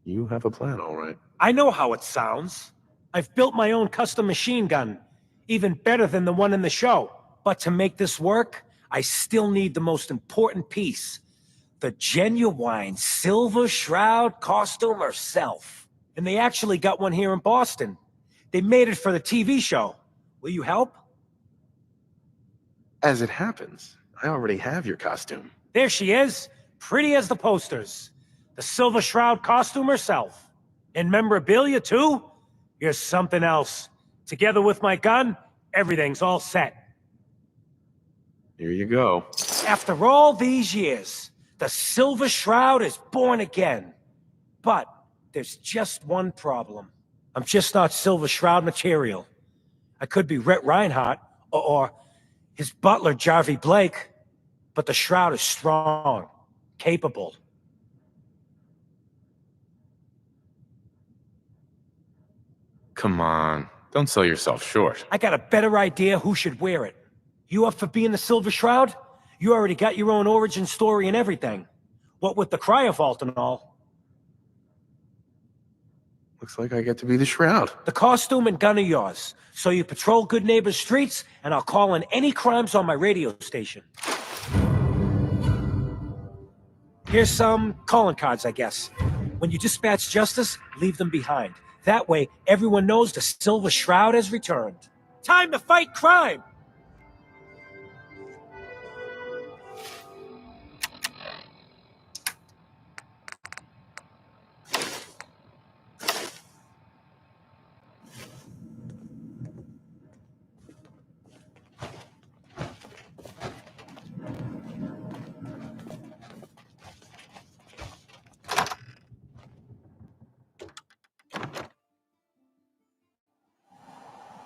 You have a plan, all right. I know how it sounds. I've built my own custom machine gun. Even better than the one in the show. But to make this work, I still need the most important piece. The genuine Silver Shroud costume herself. And they actually got one here in Boston. They made it for the TV show. Will you help? As it happens, I already have your costume. There she is, pretty as the posters. The Silver Shroud costume herself. And memorabilia, too? You're something else. Together with my gun, everything's all set. Here you go. After all these years, the Silver Shroud is born again. But there's just one problem. I'm just not Silver Shroud material. I could be Rhett Reinhardt, or his butler, Jarvie Blake, but the Shroud is strong, capable. Come on, don't sell yourself short. I got a better idea who should wear it. You up for being the Silver Shroud? You already got your own origin story and everything. What with the cryo vault and all. Looks like I get to be the Shroud. The costume and gun are yours. So you patrol Good Neighbor's streets, and I'll call in any crimes on my radio station. Here's some calling cards, I guess. When you dispatch justice, leave them behind. That way, everyone knows the Silver Shroud has returned. Time to fight crime!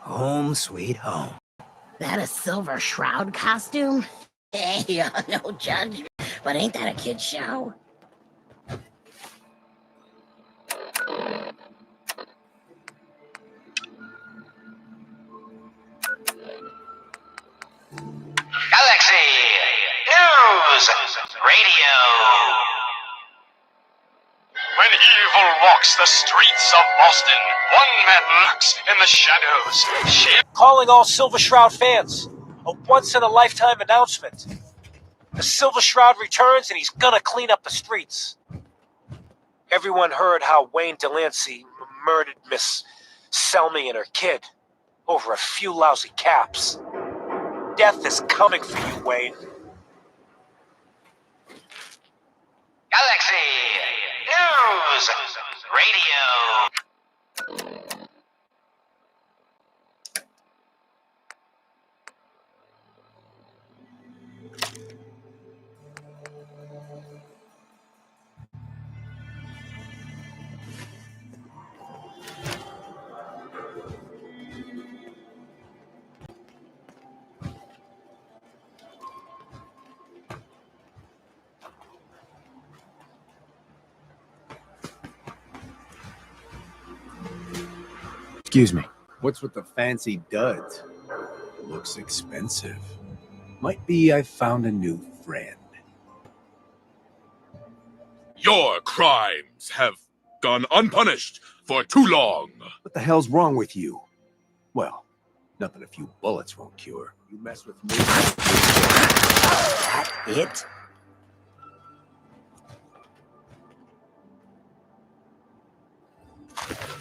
Home sweet home. That a Silver Shroud costume? Hey, no judgment, but ain't that a kid's show? Galaxy News Radio. When evil walks the streets of Boston, one man lurks in the shadows. Calling all Silver Shroud fans. A once-in-a-lifetime announcement. The Silver Shroud returns and he's gonna clean up the streets. Everyone heard how Wayne Delancey murdered Miss Selmy and her kid over a few lousy caps. Death is coming for you, Wayne. Galaxy News Radio. Excuse me. What's with the fancy duds? Looks expensive. Might be I found a new friend. Your crimes have gone unpunished for too long. What the hell's wrong with you? Well, nothing a few bullets won't cure. You mess with me. That it?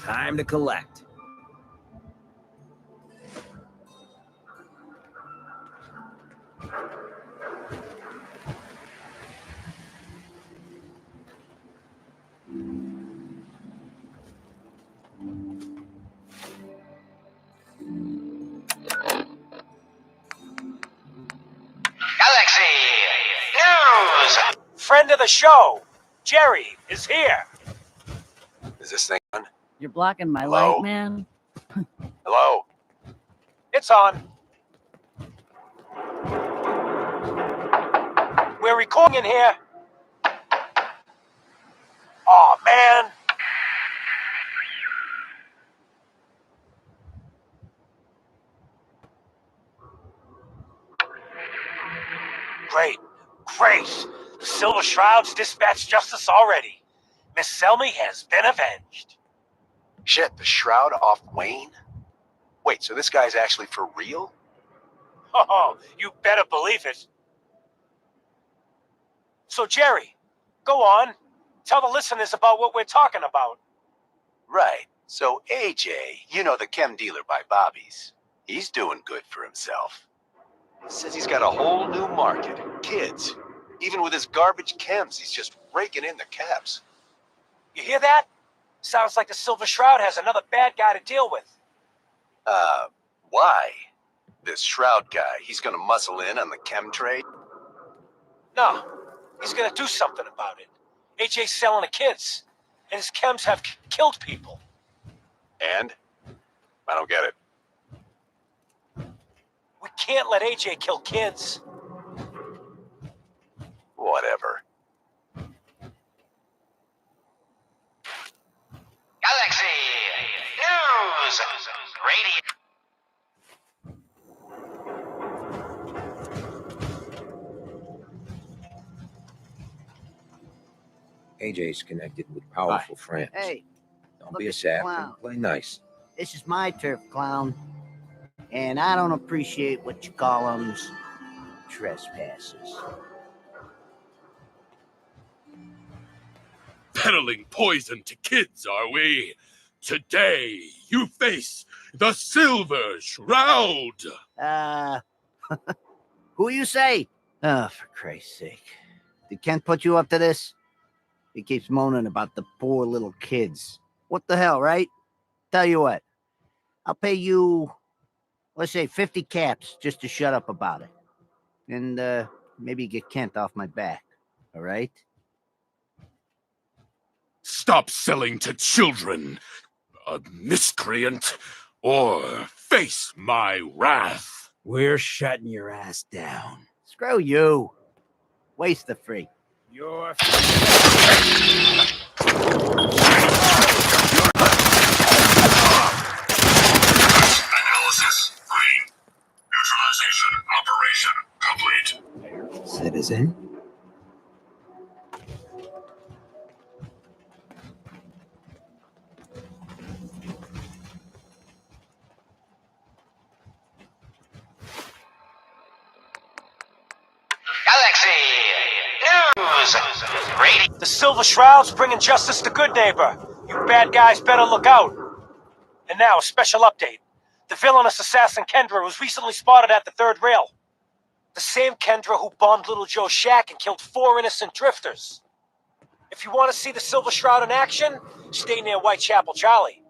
Time to collect. Galaxy News. Friend of the show, Jerry, is here. Is this thing on? You're blocking my Hello? light, man. Hello? It's on. We're recording in here. Aw, man. Great. The Silver Shroud's dispatched justice already. Miss Selmy has been avenged. Shit, the Shroud off Wayne? Wait, so this guy's actually for real? Oh, you better believe it. So, Jerry, go on. Tell the listeners about what we're talking about. Right. So AJ, you know, the chem dealer by Bobby's, he's doing good for himself. Says he's got a whole new market. Kids. Even with his garbage chems, he's just raking in the cabs. You hear that? Sounds like the Silver Shroud has another bad guy to deal with. Why? This Shroud guy, he's gonna muscle in on the chem trade? No, he's gonna do something about it. AJ's selling the kids, and his chems have killed people. And? I don't get it. We can't let AJ kill kids. Whatever. Galaxy News Radio. AJ's connected with powerful friends. Hey, Don't look be a at the sap. clown. Play nice. This is my turf, clown. And I don't appreciate what you call them trespassers. Peddling poison to kids, are we? Today, you face the Silver Shroud! Who you say? Oh, for Christ's sake. Did Kent put you up to this? He keeps moaning about the poor little kids. What the hell, right? Tell you what. I'll pay you, let's say 50 caps just to shut up about it. And, maybe get Kent off my back. All right? Stop selling to children, a miscreant, or face my wrath. We're shutting your ass down. Screw you. Waste the free. You're... Analysis green. Neutralization operation complete. Citizen? The Silver Shroud's bringing justice to Good Neighbor. You bad guys better look out. And now, a special update. The villainous assassin Kendra was recently spotted at the third rail. The same Kendra who bombed Little Joe's shack and killed 4 innocent drifters. If you want to see the Silver Shroud in action, stay near Whitechapel Charlie.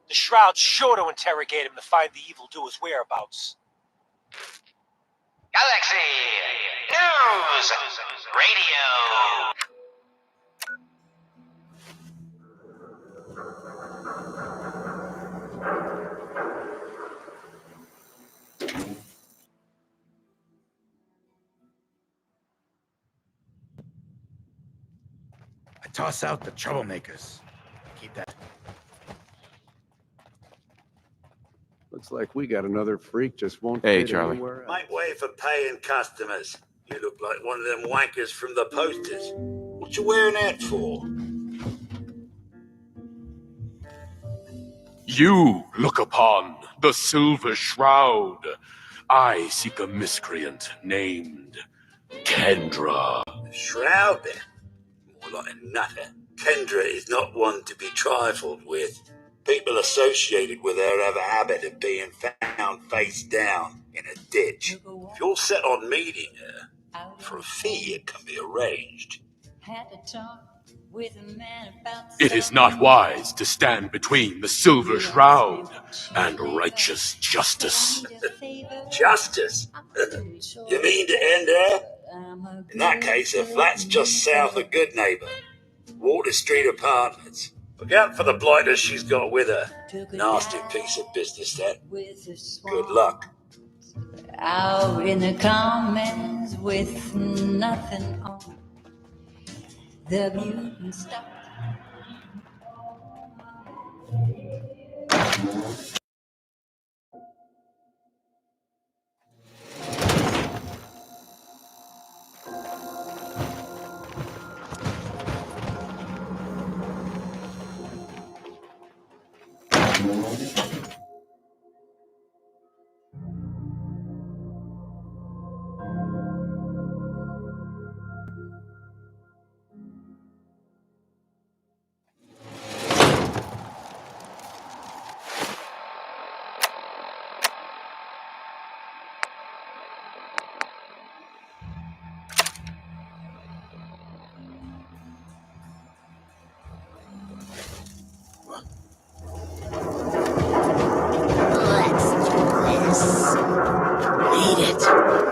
The Shroud's sure to interrogate him to find the evildoer's whereabouts. Galaxy News Radio. I toss out the troublemakers. Keep that. Looks like we got another freak just won't Hey, fit Charlie. anywhere else. Make way for paying customers. You look like one of them wankers from the posters. What you wearing that for? You look upon the Silver Shroud. I seek a miscreant named Kendra. Shroud then? More like a nutter. Kendra is not one to be trifled with. People associated with her have a habit of being found face down in a ditch. If you're set on meeting her, for a fee it can be arranged. It is not wise to stand between the Silver Shroud and righteous justice. Justice? You mean to end her? In that case, her flat's just south of Good Neighbor. Water Street Apartments. Look out for the blighters she's got with her. Nasty piece of business, that. Good luck. Out in the commons with nothing on. The mutant stuff.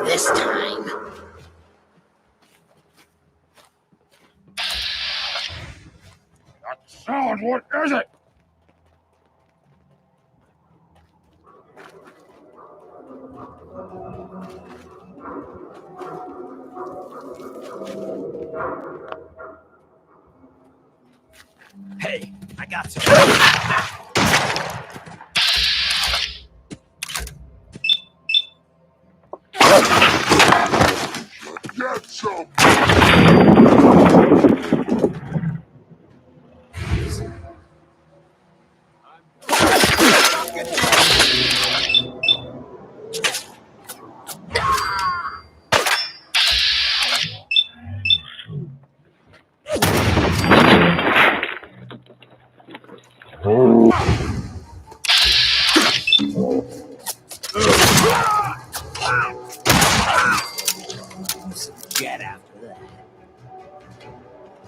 This time. That sound, what is it? Hey, I got some. Get some.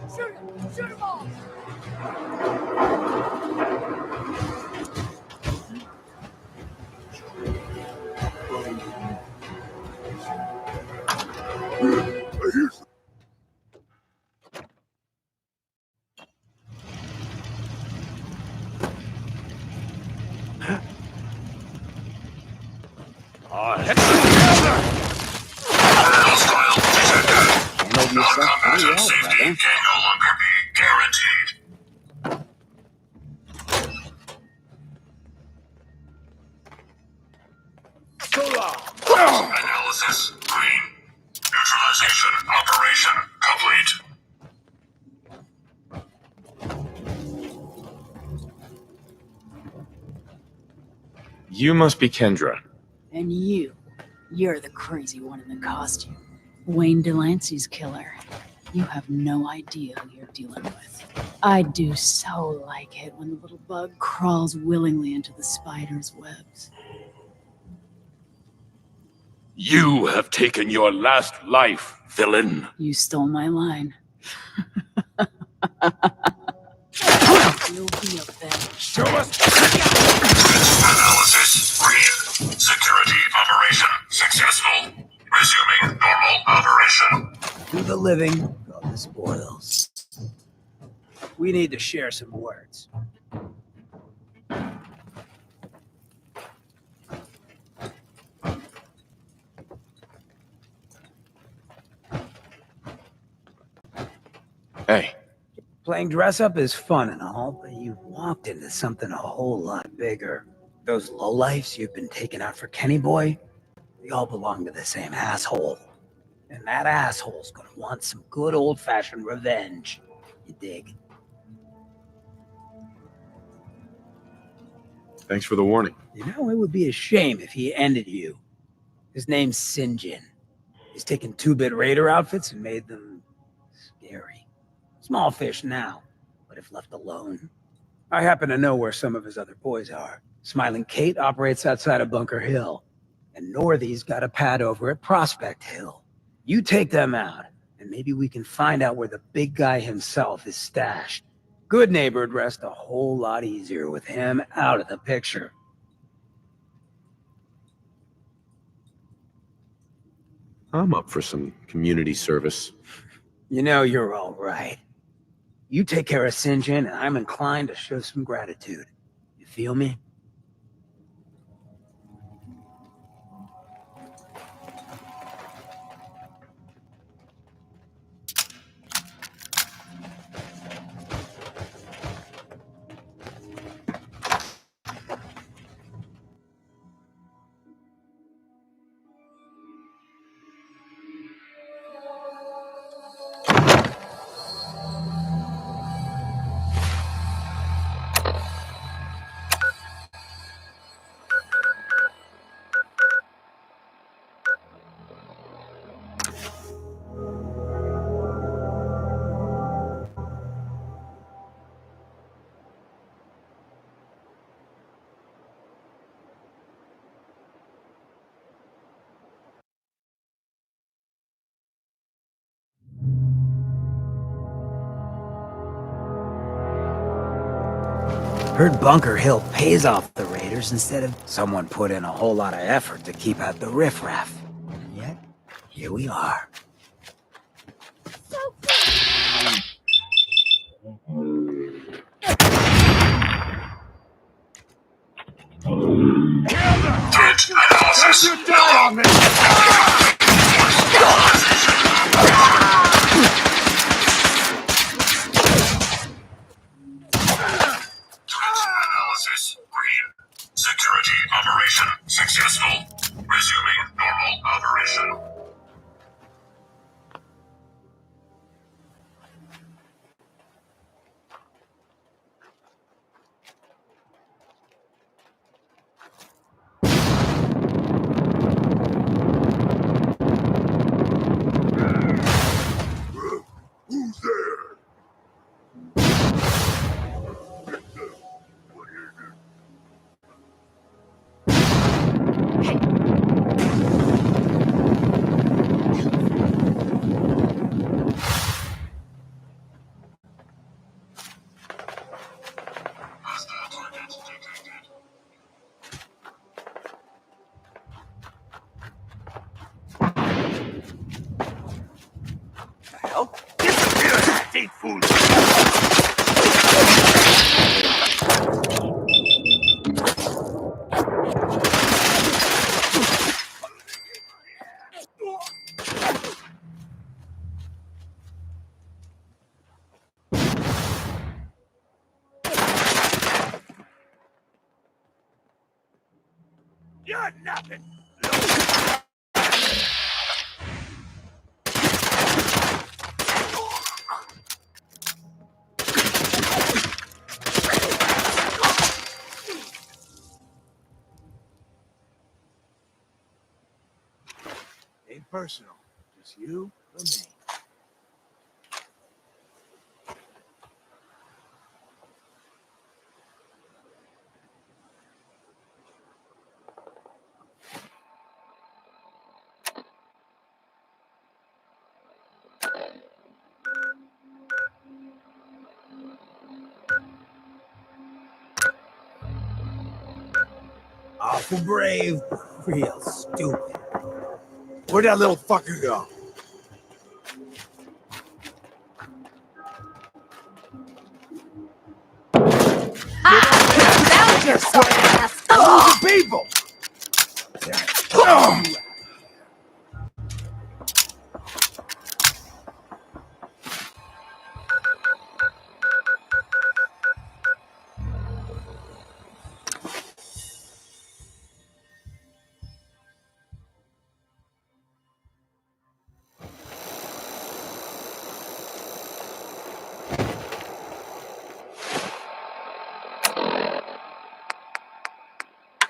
Shoot him! Shoot him all! Combatant safety can no longer be guaranteed. Analysis green. Neutralization operation complete. You must be Kendra. And you're the crazy one in the costume. Wayne Delancey's killer. You have no idea who you're dealing with. I do so like it when the little bug crawls willingly into the spider's webs. You have taken your last life, villain. You stole my line. You'll be avenged. Show us. Analysis green. Security operation successful. Resuming normal operation. To the living, go the spoils. We need to share some words. Hey. Playing dress up is fun and all, but you've walked into something a whole lot bigger. Those lowlifes you've been taking out for Kenny Boy, they all belong to the same asshole. And that asshole's gonna want some good old-fashioned revenge. You dig? Thanks for the warning. You know, it would be a shame if he ended you. His name's Sinjin. He's taken 2-bit raider outfits and made them scary. Small fish now, but if left alone. I happen to know where some of his other boys are. Smiling Kate operates outside of Bunker Hill, and Northy's got a pad over at Prospect Hill. You take them out, and maybe we can find out where the big guy himself is stashed. Good neighbor'd rest a whole lot easier with him out of the picture. I'm up for some community service. You know you're all right. You take care of Sinjin, and I'm inclined to show some gratitude. You feel me? Heard Bunker Hill pays off the raiders instead of someone put in a whole lot of effort to keep out the riffraff. And yet, here we are. Kit analysis. Analysis green. Security operation successful. Resuming normal operation. Who's there? ain't fooling. You're nothing. Ain't personal. Just you and me. Awful brave, real stupid. Where'd that little fucker go? Found yourself, asshole! Those are people!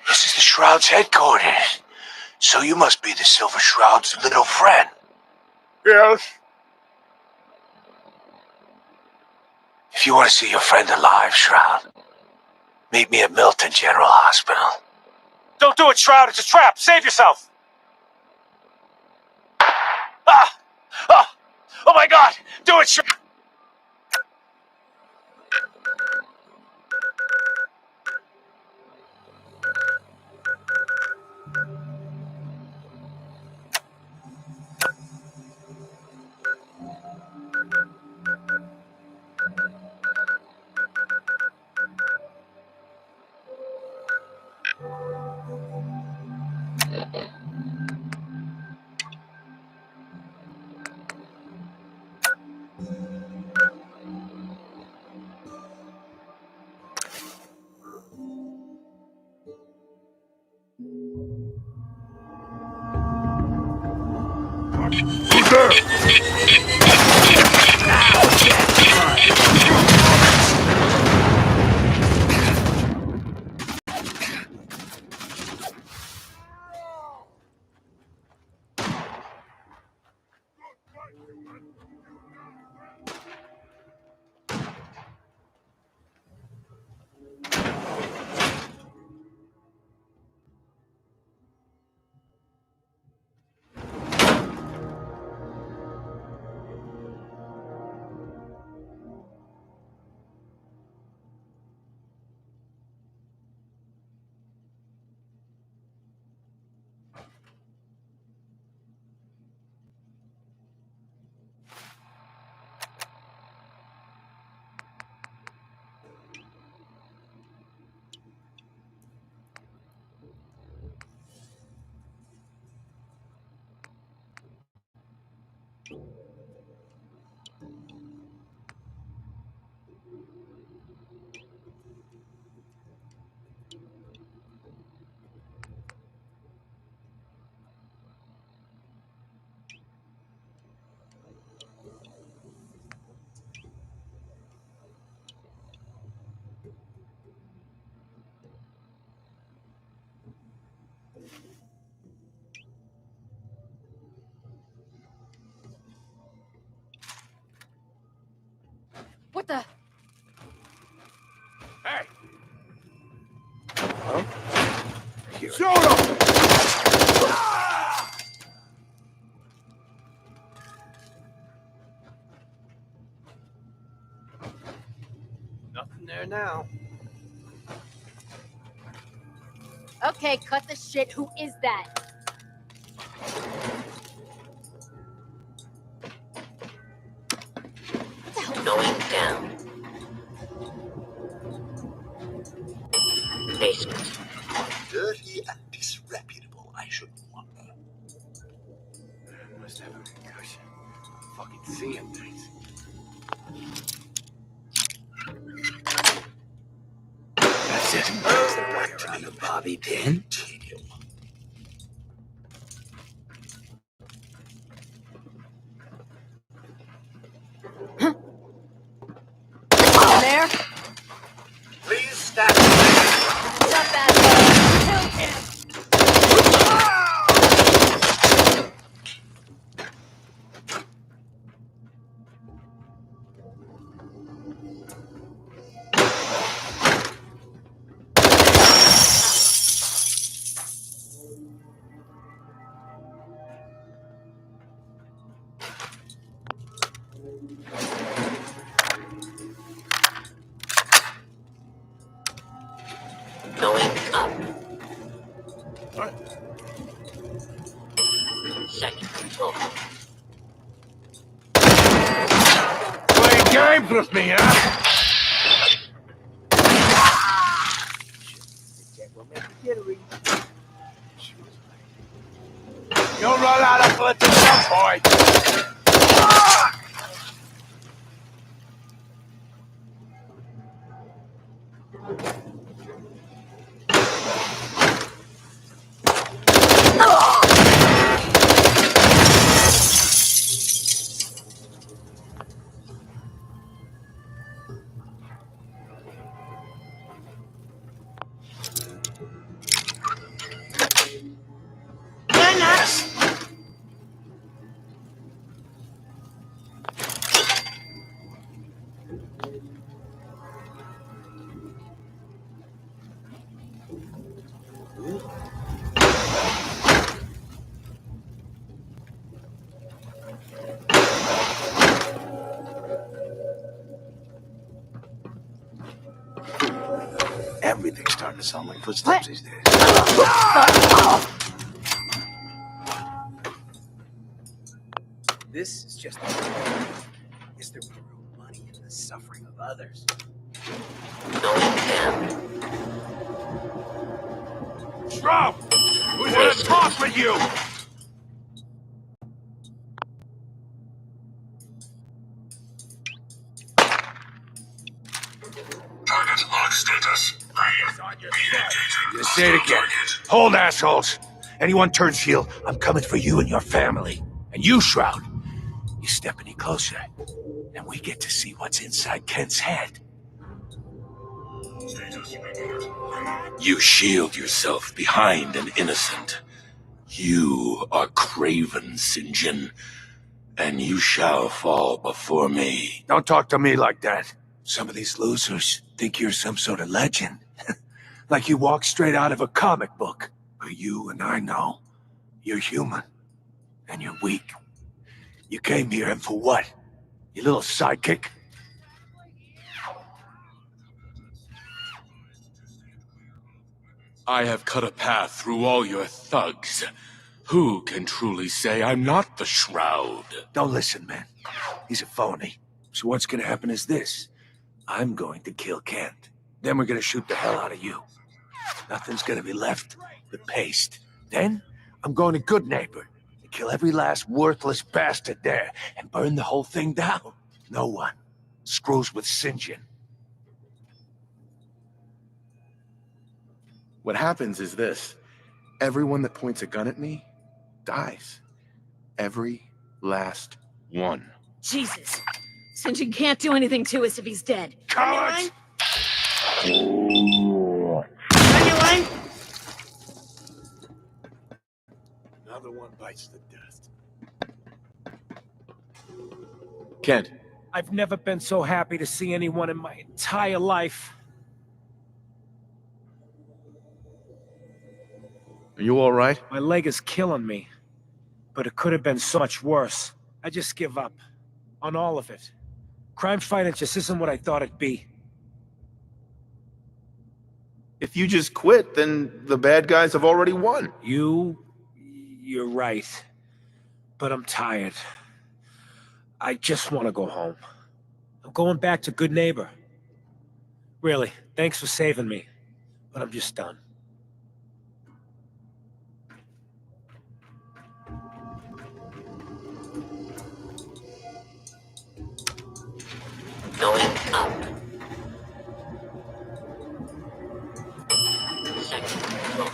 This is the Shroud's headquarters. So you must be the Silver Shroud's little friend. Yes. If you want to see your friend alive, Shroud, meet me at Milton General Hospital. Don't do it, Shroud. It's a trap. Save yourself. Ah! Ah! Oh my God! Do it, Shroud. Who's there? What the? Hey! Shoot him! Nothing there now. Okay, cut the shit. Who is that? What the hell Going down. Basement. Dirty and disreputable, I shouldn't wonder. Must have a concussion. Fucking seeing things. That's it. Back to the bobby pin. There? Please stand. Stop that! Kill him! Going up. Second floor. Playing games with me, huh? You'll run out of bullets at some point. Everything's starting to sound like footsteps these days. This is just is there real money in the suffering of others? Shroud! We want to talk with you! Target lock status. Just say it again. Hold, assholes. Anyone turns heel, I'm coming for you and your family. And you, Shroud, you step any closer, and we get to see what's inside Kent's head. You shield yourself behind an innocent. You are craven, St. John, and you shall fall before me. Don't talk to me like that. Some of these losers think you're some sort of legend. Like you walked straight out of a comic book. But you and I know you're human. And you're weak. You came here and for what? Your little sidekick? I have cut a path through all your thugs. Who can truly say I'm not the Shroud? Don't listen, man. He's a phony. So what's gonna happen is this. I'm going to kill Kent. Then we're gonna shoot the hell out of you. Nothing's gonna be left but paste. Then, I'm going to Good Neighbor and kill every last worthless bastard there and burn the whole thing down. No one screws with St. John. What happens is this. Everyone that points a gun at me dies. Every last one. Jesus. St. John can't do anything to us if he's dead. Cowards! Another one bites the dust. Kent. I've never been so happy to see anyone in my entire life. Are you all right? My leg is killing me. But it could have been so much worse. I just give up. On all of it. Crime fighting just isn't what I thought it'd be. If you just quit, then the bad guys have already won. You're right. But I'm tired. I just want to go home. going back to good neighbor. Really, thanks for saving me. But I'm just done. Going up. Second floor.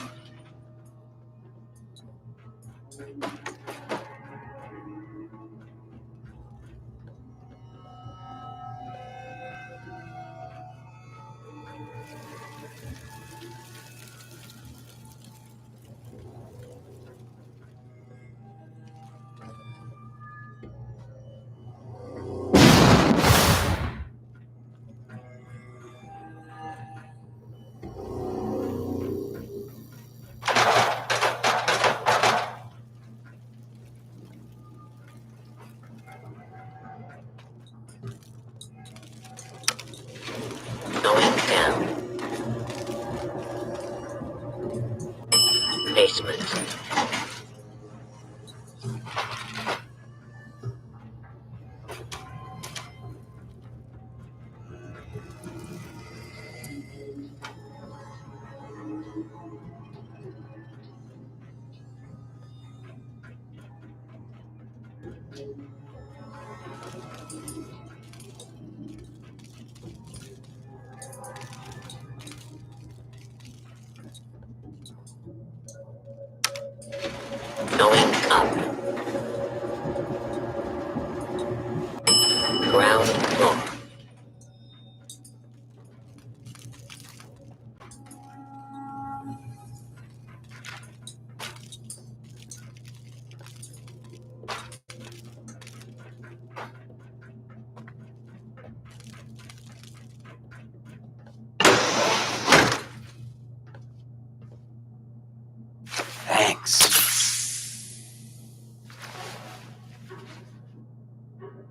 Going down. Basement. Going up. Ground floor. Thanks.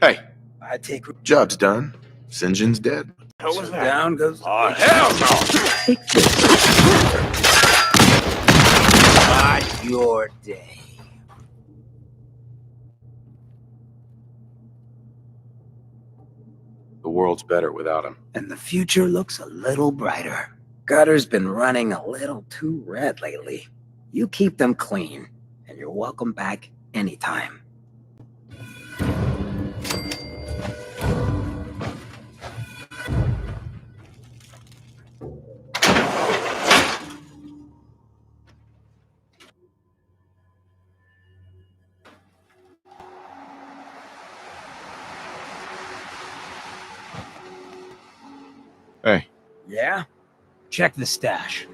Hey, I take job's done. St. John's dead. How so down goes. Oh, hell Not your day. The world's better without him. And the future looks a little brighter. Gutter's been running a little too red lately. You keep them clean, and you're welcome back anytime. Hey. Yeah? Check the stash.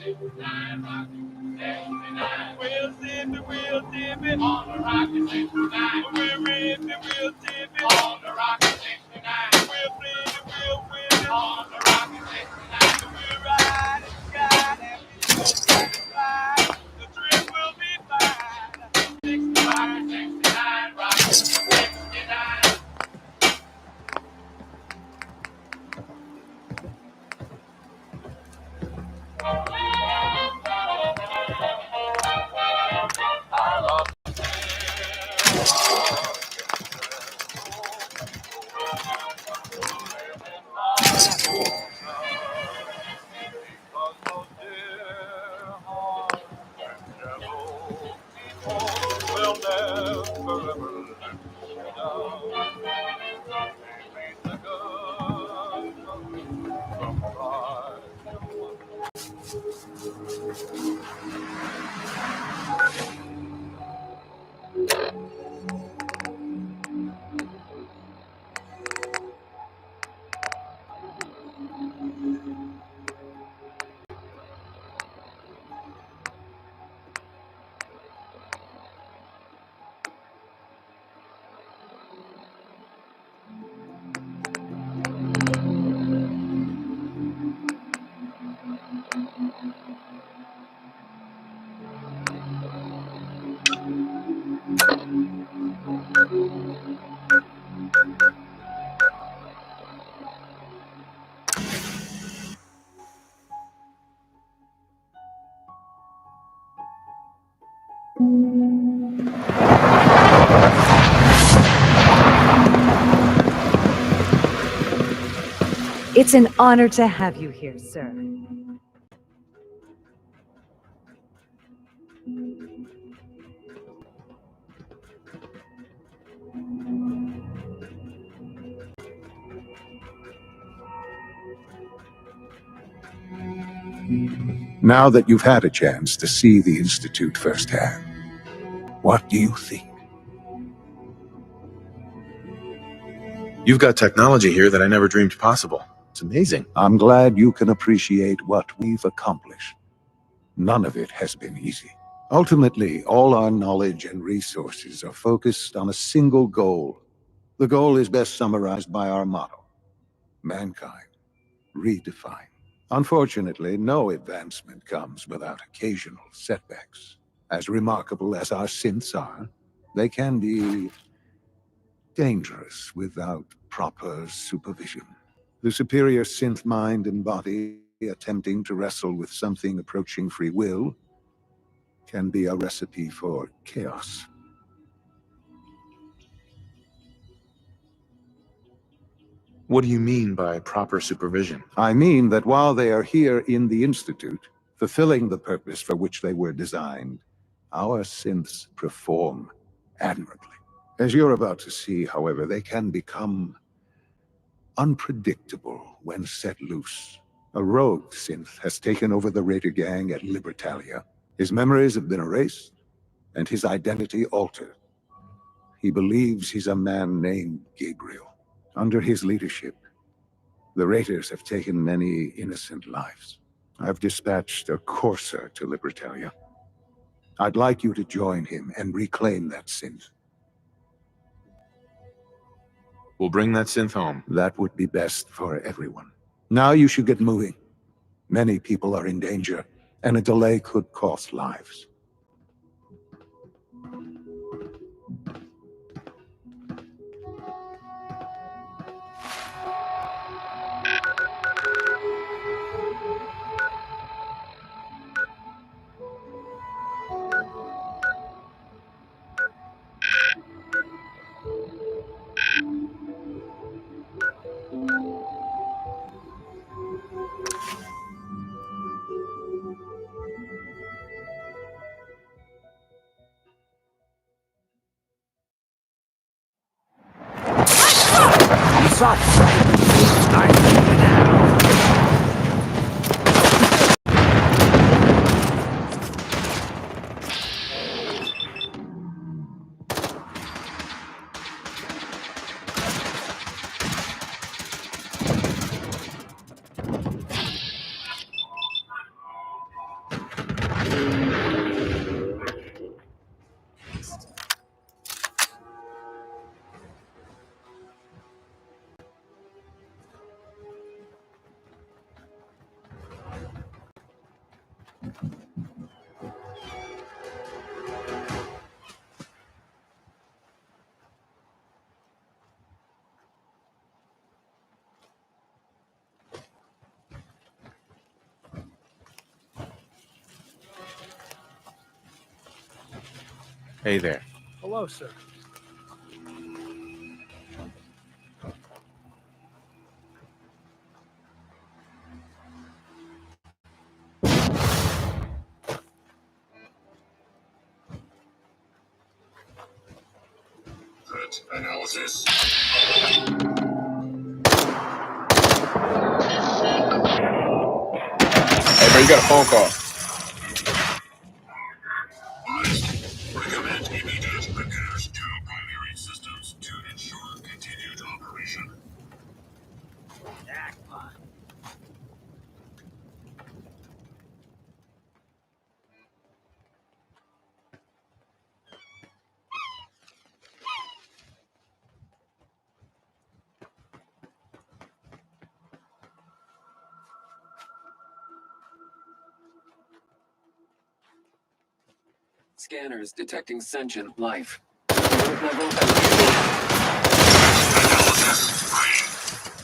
We'll zip it, we'll dip it on the Rocket 69. We'll rip it, we'll dip it on the Rocket 69. We'll flip it, we'll whip it on the Rocket 69. We'll ride and guide and we'll satisfied. The trip will be fine. 69, Rocket 69. It's an honor to have you here, sir. Now that you've had a chance to see the Institute firsthand, what do you think? You've got technology here that I never dreamed possible. It's amazing. I'm glad you can appreciate what we've accomplished. None of it has been easy. Ultimately, all our knowledge and resources are focused on a single goal. The goal is best summarized by our motto: mankind, redefined. Unfortunately, no advancement comes without occasional setbacks. As remarkable as our synths are, they can be dangerous without proper supervision. The superior synth mind and body attempting to wrestle with something approaching free will can be a recipe for chaos. What do you mean by proper supervision? I mean that while they are here in the Institute, fulfilling the purpose for which they were designed, our synths perform admirably. As you're about to see, however, they can become unpredictable when set loose. A rogue synth has taken over the Raider gang at Libertalia. His memories have been erased, and his identity altered. He believes he's a man named Gabriel. Under his leadership, the Raiders have taken many innocent lives. I've dispatched a courser to Libertalia. I'd like you to join him and reclaim that synth. We'll bring that synth home. That would be best for everyone. Now you should get moving. Many people are in danger, and a delay could cost lives. Hey there. Hello, sir. Threat analysis. Hey, bro, you got a phone call. Recommend immediate repairs to primary systems to ensure continued operation. Jackpot. Scanners detecting sentient life. Analysis. Green.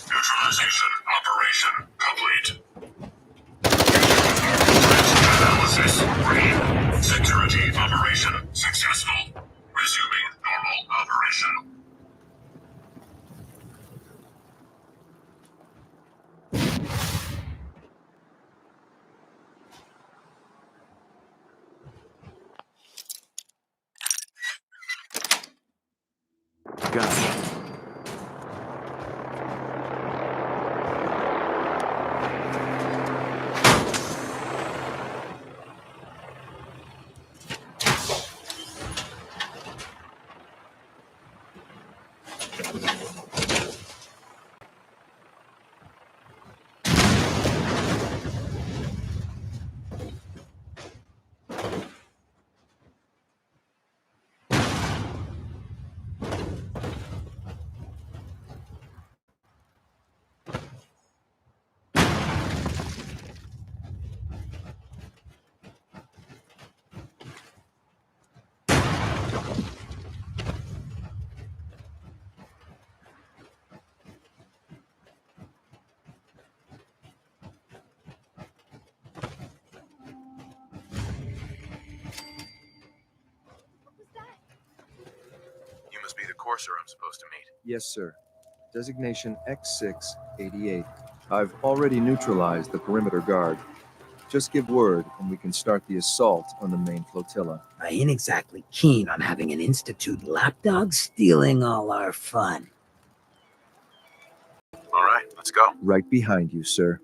Neutralization operation complete. Analysis. Green. Security operation successful. Resuming normal operation. Got it. You must be the courser I'm supposed to meet. Yes, sir. Designation X688. I've already neutralized the perimeter guard. Just give word, and we can start the assault on the main flotilla. I ain't exactly keen on having an Institute lapdog stealing all our fun. All right, let's go. Right behind you, sir.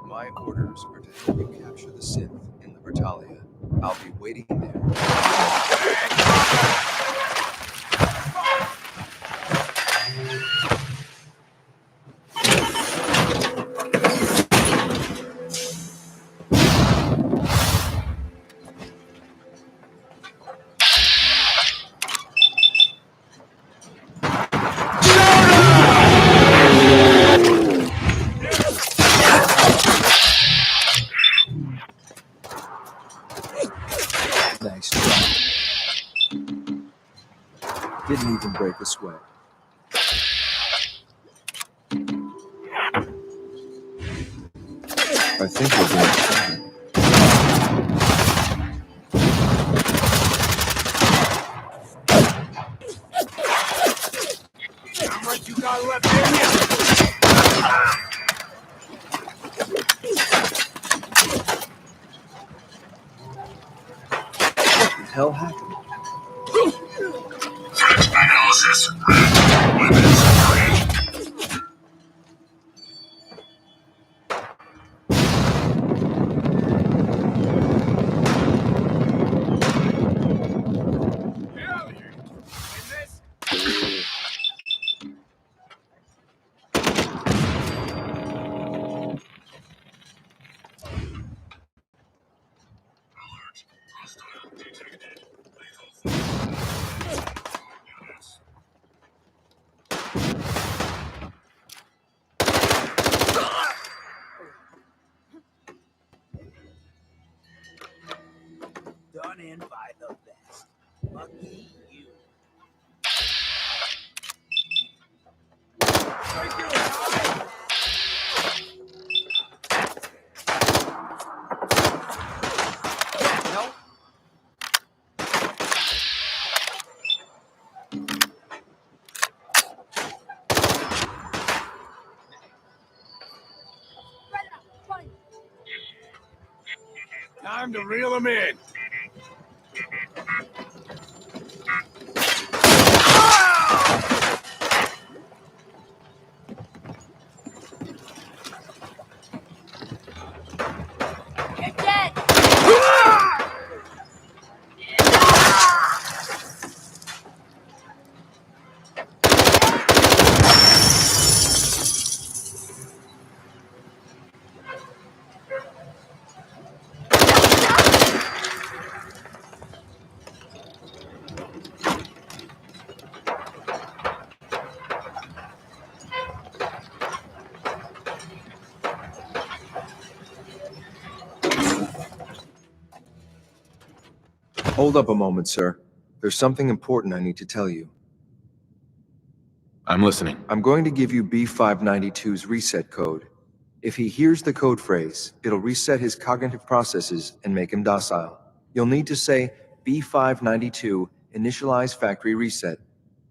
My orders are to help you capture the synth in the Bertalia. I'll be waiting there. Nice try. Didn't even break a sweat. I think we're going to try it. How much you got left in you? What the hell happened? Analysis. Weapons free. Done in by the best. Lucky you. Time to reel him in. You're dead! Hold up a moment, sir. There's something important I need to tell you. I'm listening. I'm going to give you B592's reset code. If he hears the code phrase, it'll reset his cognitive processes and make him docile. You'll need to say B592 initialize factory reset,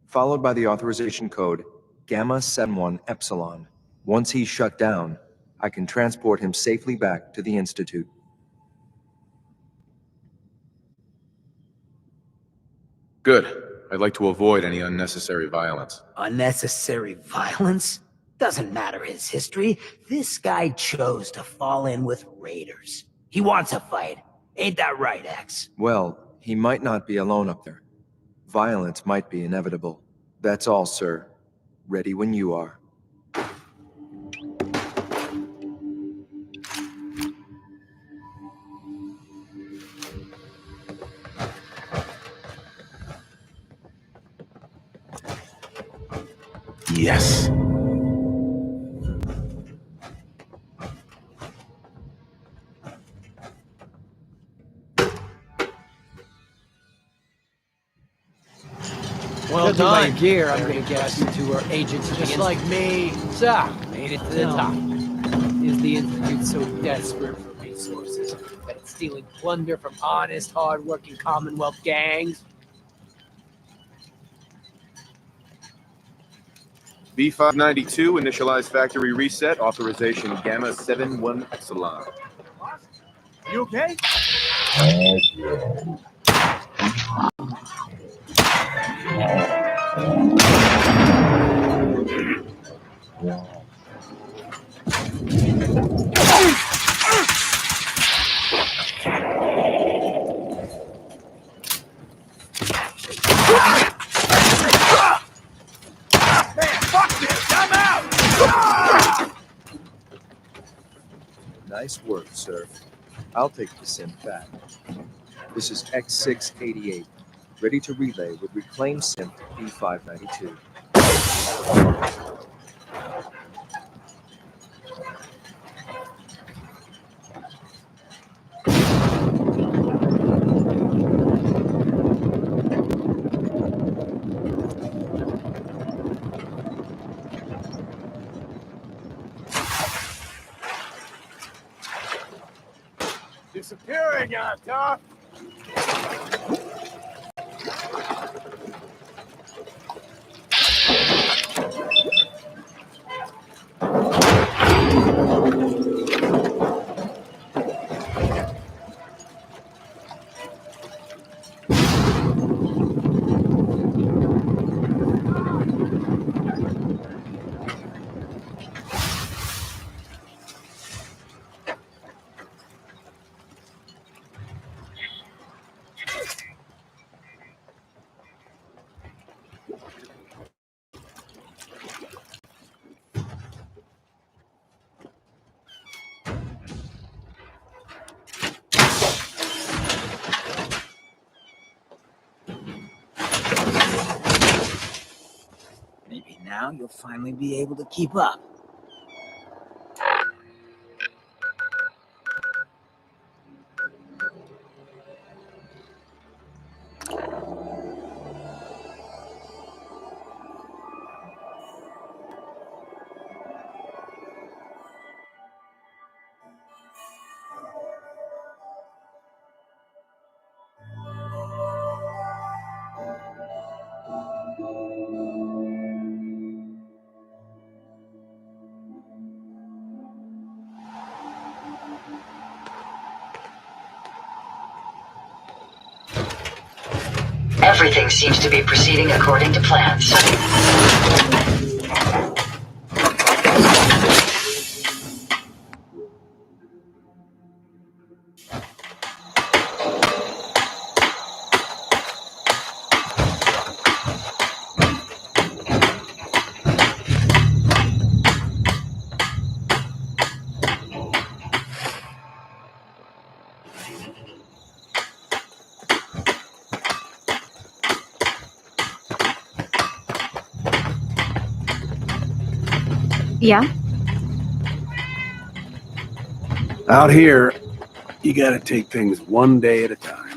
followed by the authorization code Gamma 71 Epsilon. Once he's shut down, I can transport him safely back to the Institute. Good. I'd like to avoid any unnecessary violence. Unnecessary violence? Doesn't matter his history. This guy chose to fall in with raiders. He wants a fight. Ain't that right, X? Well, he might not be alone up there. Violence might be inevitable. That's all, sir. Ready when you are. Yes. Well Judging by done. your gear, I'm Very gonna guess impressive. you two are agents of Just the like me. So, made it to the top. Is the Institute so desperate for resources that it's stealing plunder from honest, hard-working Commonwealth gangs? B592 initialize factory reset authorization Gamma 71 Epsilon. You okay? Nice work, sir. I'll take the synth back. This is X688, ready to relay with reclaimed synth B592. Disappearing, Tough. now, you'll finally be able to keep up. Everything seems to be proceeding according to plans. Yeah? Out here, you gotta take things one day at a time.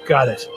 Got it.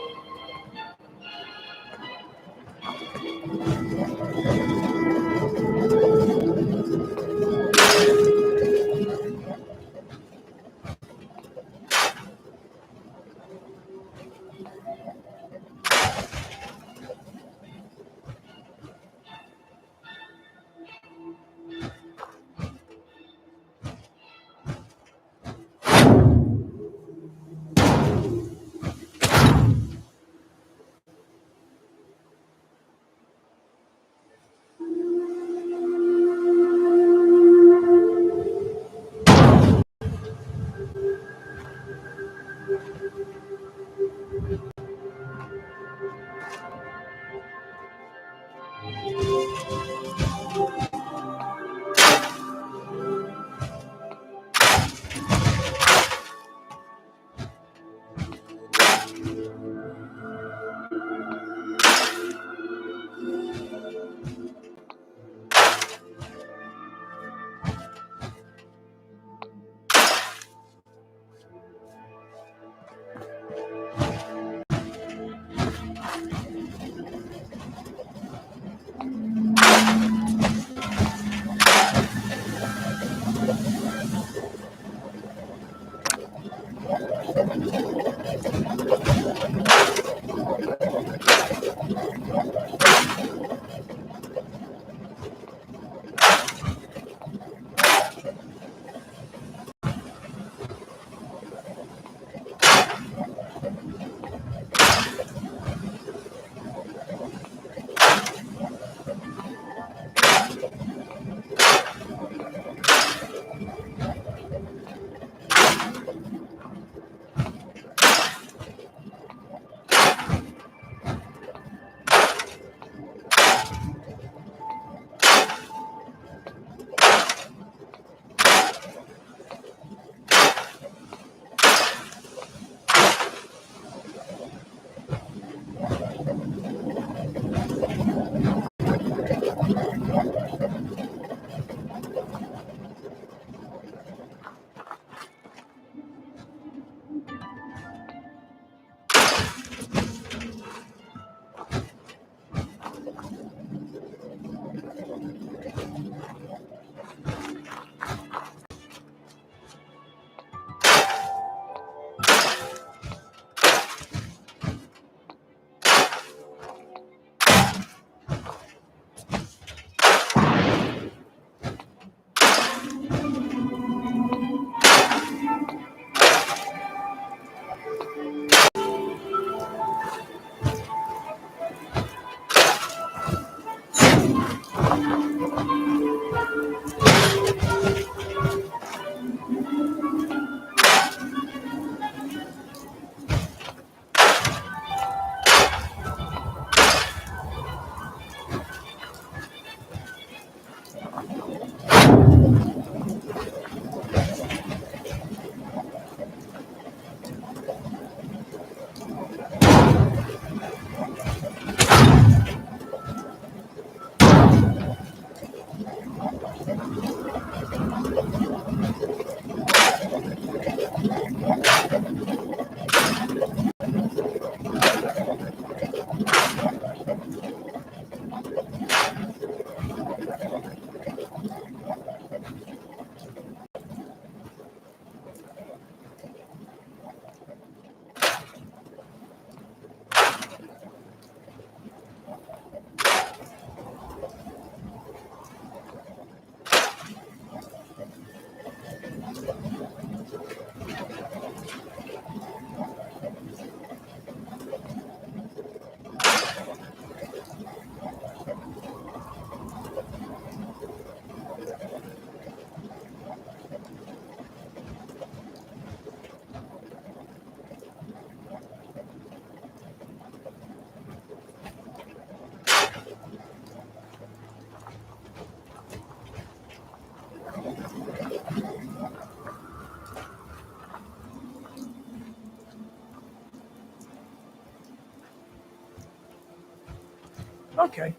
Okay.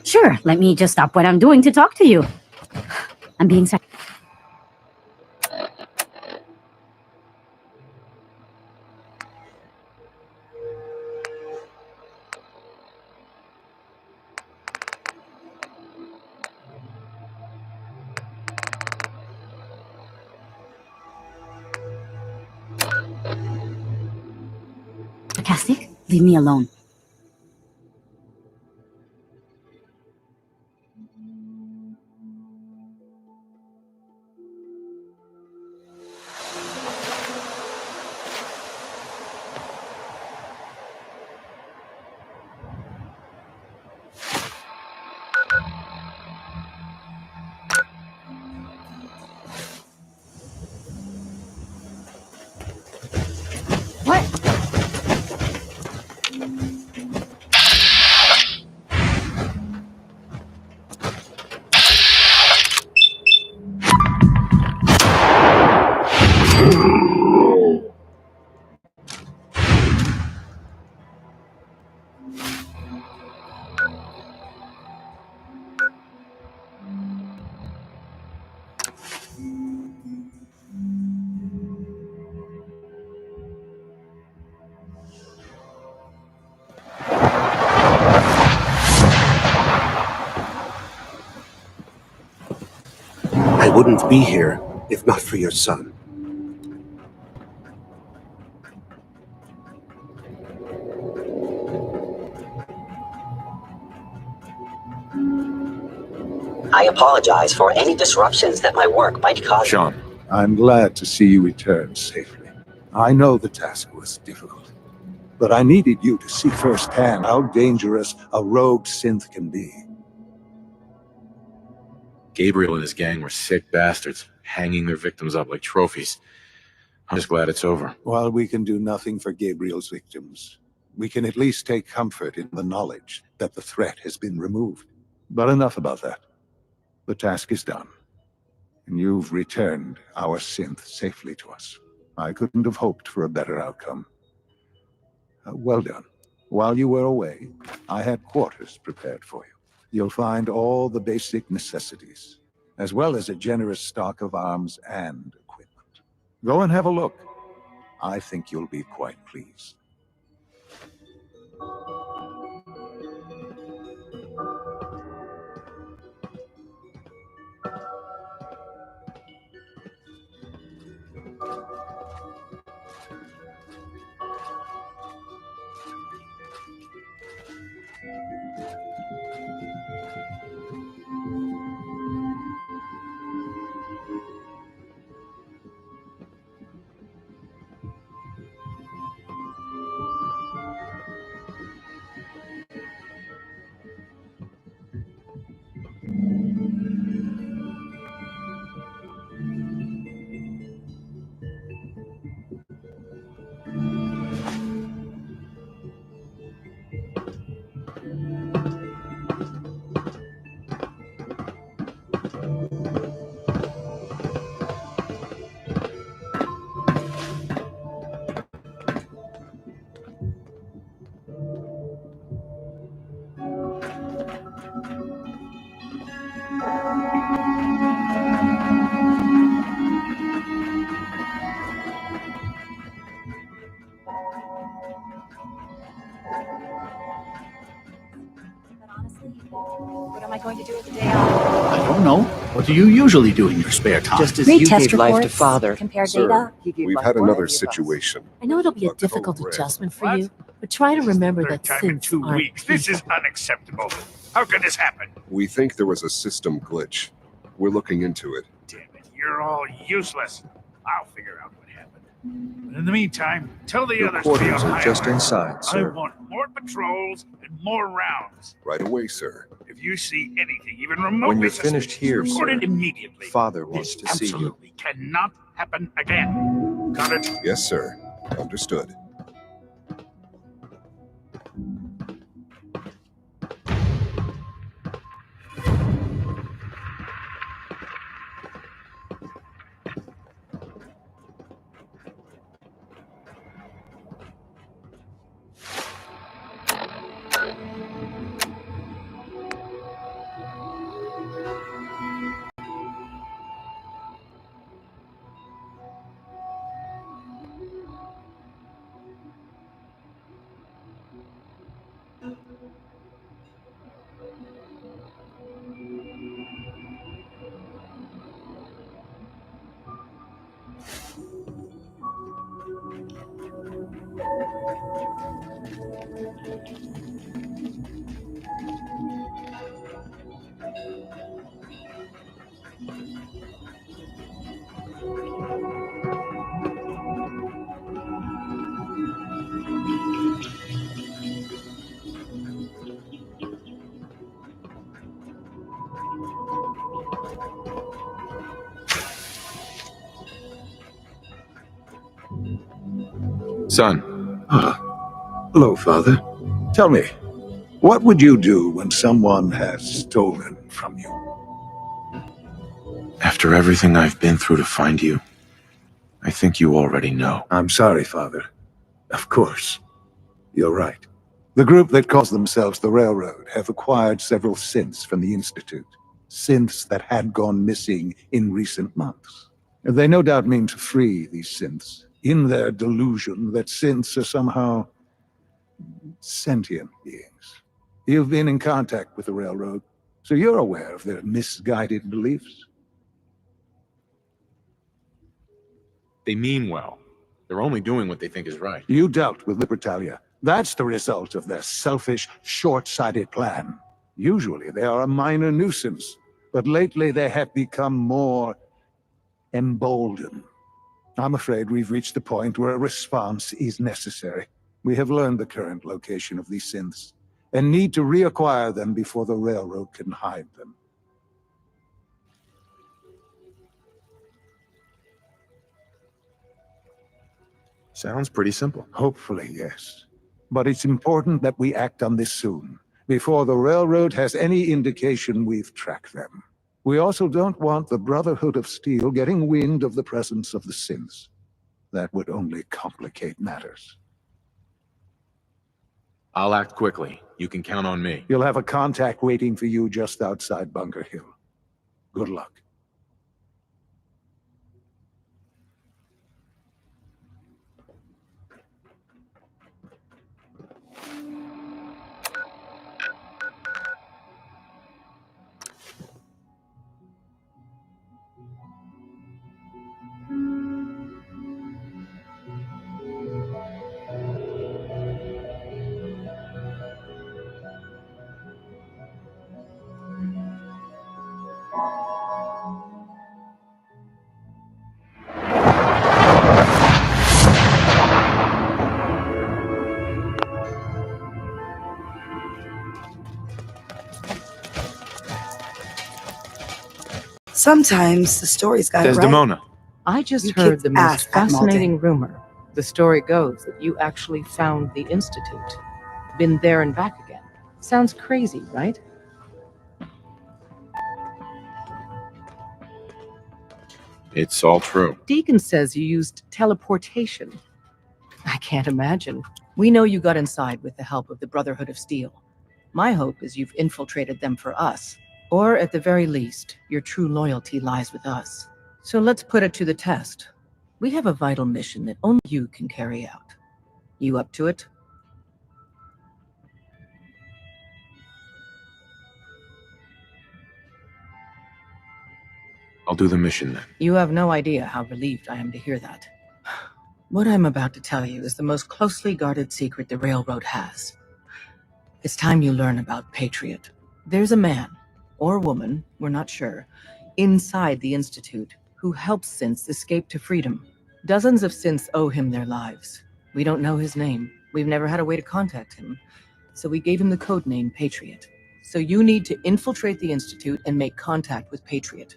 Sure, let me just stop what I'm doing to talk to you. I'm being sorry. Sarcastic? Leave me alone. I wouldn't be here if not for your son. I apologize for any disruptions that my work might cause. Sean. I'm glad to see you return safely. I know the task was difficult, but I needed you to see firsthand how dangerous a rogue synth can be. Gabriel and his gang were sick bastards, hanging their victims up like trophies. I'm just glad it's over. While we can do nothing for Gabriel's victims, we can at least take comfort in the knowledge that the threat has been removed. But enough about that. The task is done, and you've returned our synth safely to us. I couldn't have hoped for a better outcome. Well done. While you were away, I had quarters prepared for you. You'll find all the basic necessities, as well as a generous stock of arms and equipment. Go and have a look. I think you'll be quite pleased. What am I going to do with the day off? I don't know. What do you usually do in your spare time? Just as Read you test gave life to reports, Father. compare Sir, data. we've had another situation. I know it'll be a difficult adjustment for you, but try to remember that Time in synths 2 aren't weeks. This is unacceptable. How could this happen? We think there was a system glitch. We're looking into it. Damn it, you're all useless. I'll figure out what happened. But in the meantime, tell the Your others to be quarters on are high just alert. inside, I sir. want more patrols and more rounds. Right away, sir. If you see anything even remotely When you're suspicious, finished here, report sir, it immediately. Father wants This to see you. absolutely cannot happen again. Got it? Yes, sir. Understood. Son. Hello, Father. Tell me, what would you do when someone has stolen from you? After everything I've been through to find you, I think you already know. I'm sorry, Father. Of course. You're right. The group that calls themselves the Railroad have acquired several synths from the Institute. Synths that had gone missing in recent months. They no doubt mean to free these synths, in their delusion that synths are somehow sentient beings. You've been in contact with the Railroad, so you're aware of their misguided beliefs. They mean well. They're only doing what they think is right. You dealt with Libertalia. That's the result of their selfish, short-sighted plan. Usually they are a minor nuisance, but lately they have become more emboldened. I'm afraid we've reached the point where a response is necessary. We have learned the current location of these synths, and need to reacquire them before the Railroad can hide them. Sounds pretty simple. Hopefully, yes. But it's important that we act on this soon, before the Railroad has any indication we've tracked them. We also don't want the Brotherhood of Steel getting wind of the presence of the synths. That would only complicate matters. I'll act quickly. You can count on me. You'll have a contact waiting for you just outside Bunker Hill. Good luck. Sometimes the story's got it right. Desdemona. I just You heard kicked the ass most at MODDED. fascinating rumor. The story goes that you actually found the Institute. Been there and back again. Sounds crazy, right? It's all true. Deacon says you used teleportation. I can't imagine. We know you got inside with the help of the Brotherhood of Steel. My hope is you've infiltrated them for us. Or at the very least, your true loyalty lies with us. So let's put it to the test. We have a vital mission that only you can carry out. You up to it? I'll do the mission then. You have no idea how relieved I am to hear that. What I'm about to tell you is the most closely guarded secret the Railroad has. It's time you learn about Patriot. There's a man, or woman, we're not sure, inside the Institute who helps synths escape to freedom. Dozens of synths owe him their lives. We don't know his name. We've never had a way to contact him. So we gave him the code name Patriot. So you need to infiltrate the Institute and make contact with Patriot.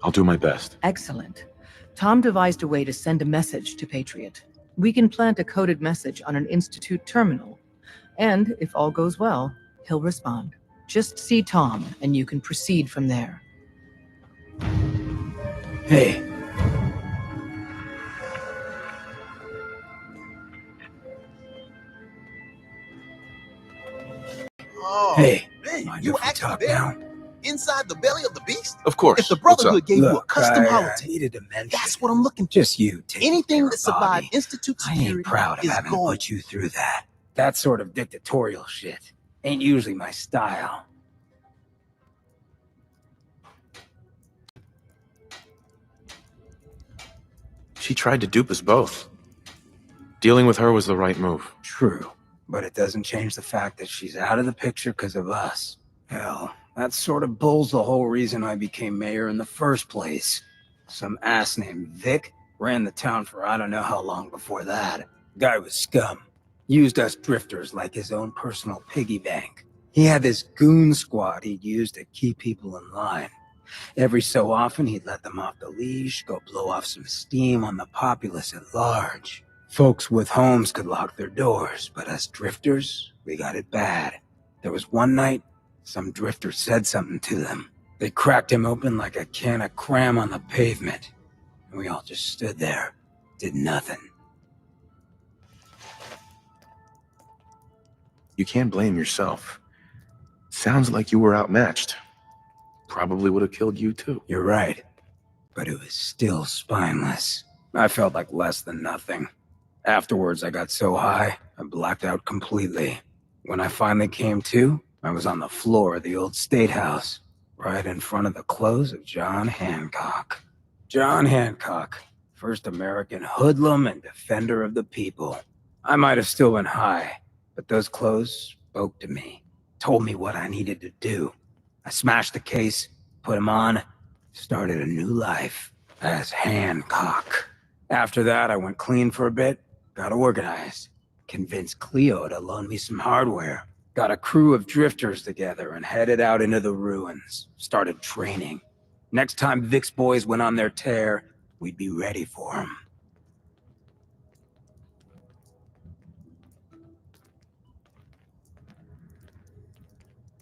I'll do my best. Excellent. Tom devised a way to send a message to Patriot. We can plant a coded message on an Institute terminal. And if all goes well, he'll respond. Just see Tom, and you can proceed from there. Hey. Oh, Hey. hey, Mind you if we actually talk there? now? Inside the belly of the beast? Of course. If the What's Brotherhood up? gave you a Look, custom I holotape, needed to mention. that's what I'm looking for. Just you taking Anything care that of Bobby. survived Institute I ain't security proud of is having gold. put you through that. That sort of dictatorial shit ain't usually my style. She tried to dupe us both. Dealing with her was the right move. True, but it doesn't change the fact that she's out of the picture because of us. Hell, that sort of bull's the whole reason I became mayor in the first place. Some ass named Vic ran the town for I don't know how long before that. Guy was scum. Used us drifters like his own personal piggy bank. He had this goon squad he'd use to keep people in line. Every so often, he'd let them off the leash, go blow off some steam on the populace at large. Folks with homes could lock their doors, but us drifters, we got it bad. There was one night, some drifter said something to them. They cracked him open like a can of cram on the pavement. And we all just stood there, did nothing. You can't blame yourself. Sounds like you were outmatched. Probably would have killed you too. You're right, but it was still spineless. I felt like less than nothing. Afterwards, I got so high, I blacked out completely. When I finally came to, I was on the floor of the old state house, right in front of the clothes of John Hancock. John Hancock, first American hoodlum and defender of the people. I might have still been high, but those clothes spoke to me, told me what I needed to do. I smashed the case, put him on, started a new life as Hancock. After that, I went clean for a bit, got organized, convinced Cleo to loan me some hardware, got a crew of drifters together and headed out into the ruins, started training. Next time Vic's boys went on their tear, we'd be ready for them.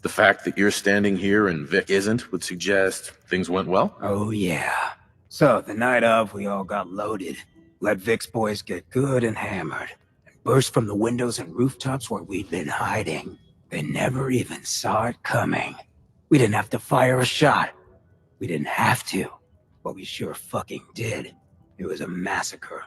The fact that you're standing here and Vic isn't would suggest things went well? Oh yeah. So, the night of, we all got loaded, let Vic's boys get good and hammered, and burst from the windows and rooftops where we'd been hiding. They never even saw it coming. We didn't have to fire a shot. We didn't have to, but we sure fucking did. It was a massacre.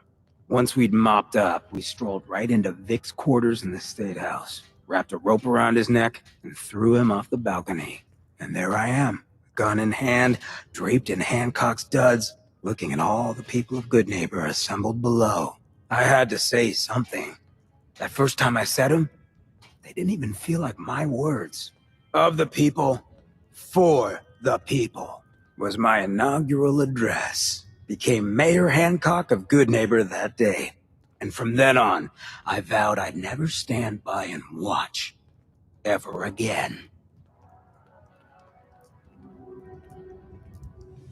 Once we'd mopped up, we strolled right into Vic's quarters in the State House, wrapped a rope around his neck, and threw him off the balcony. And there I am, gun in hand, draped in Hancock's duds, looking at all the people of Good Neighbor assembled below. I had to say something. That first time I said them, they didn't even feel like my words. Of the people, for the people, was my inaugural address. Became Mayor Hancock of Good Neighbor that day. And from then on, I vowed I'd never stand by and watch. Ever again.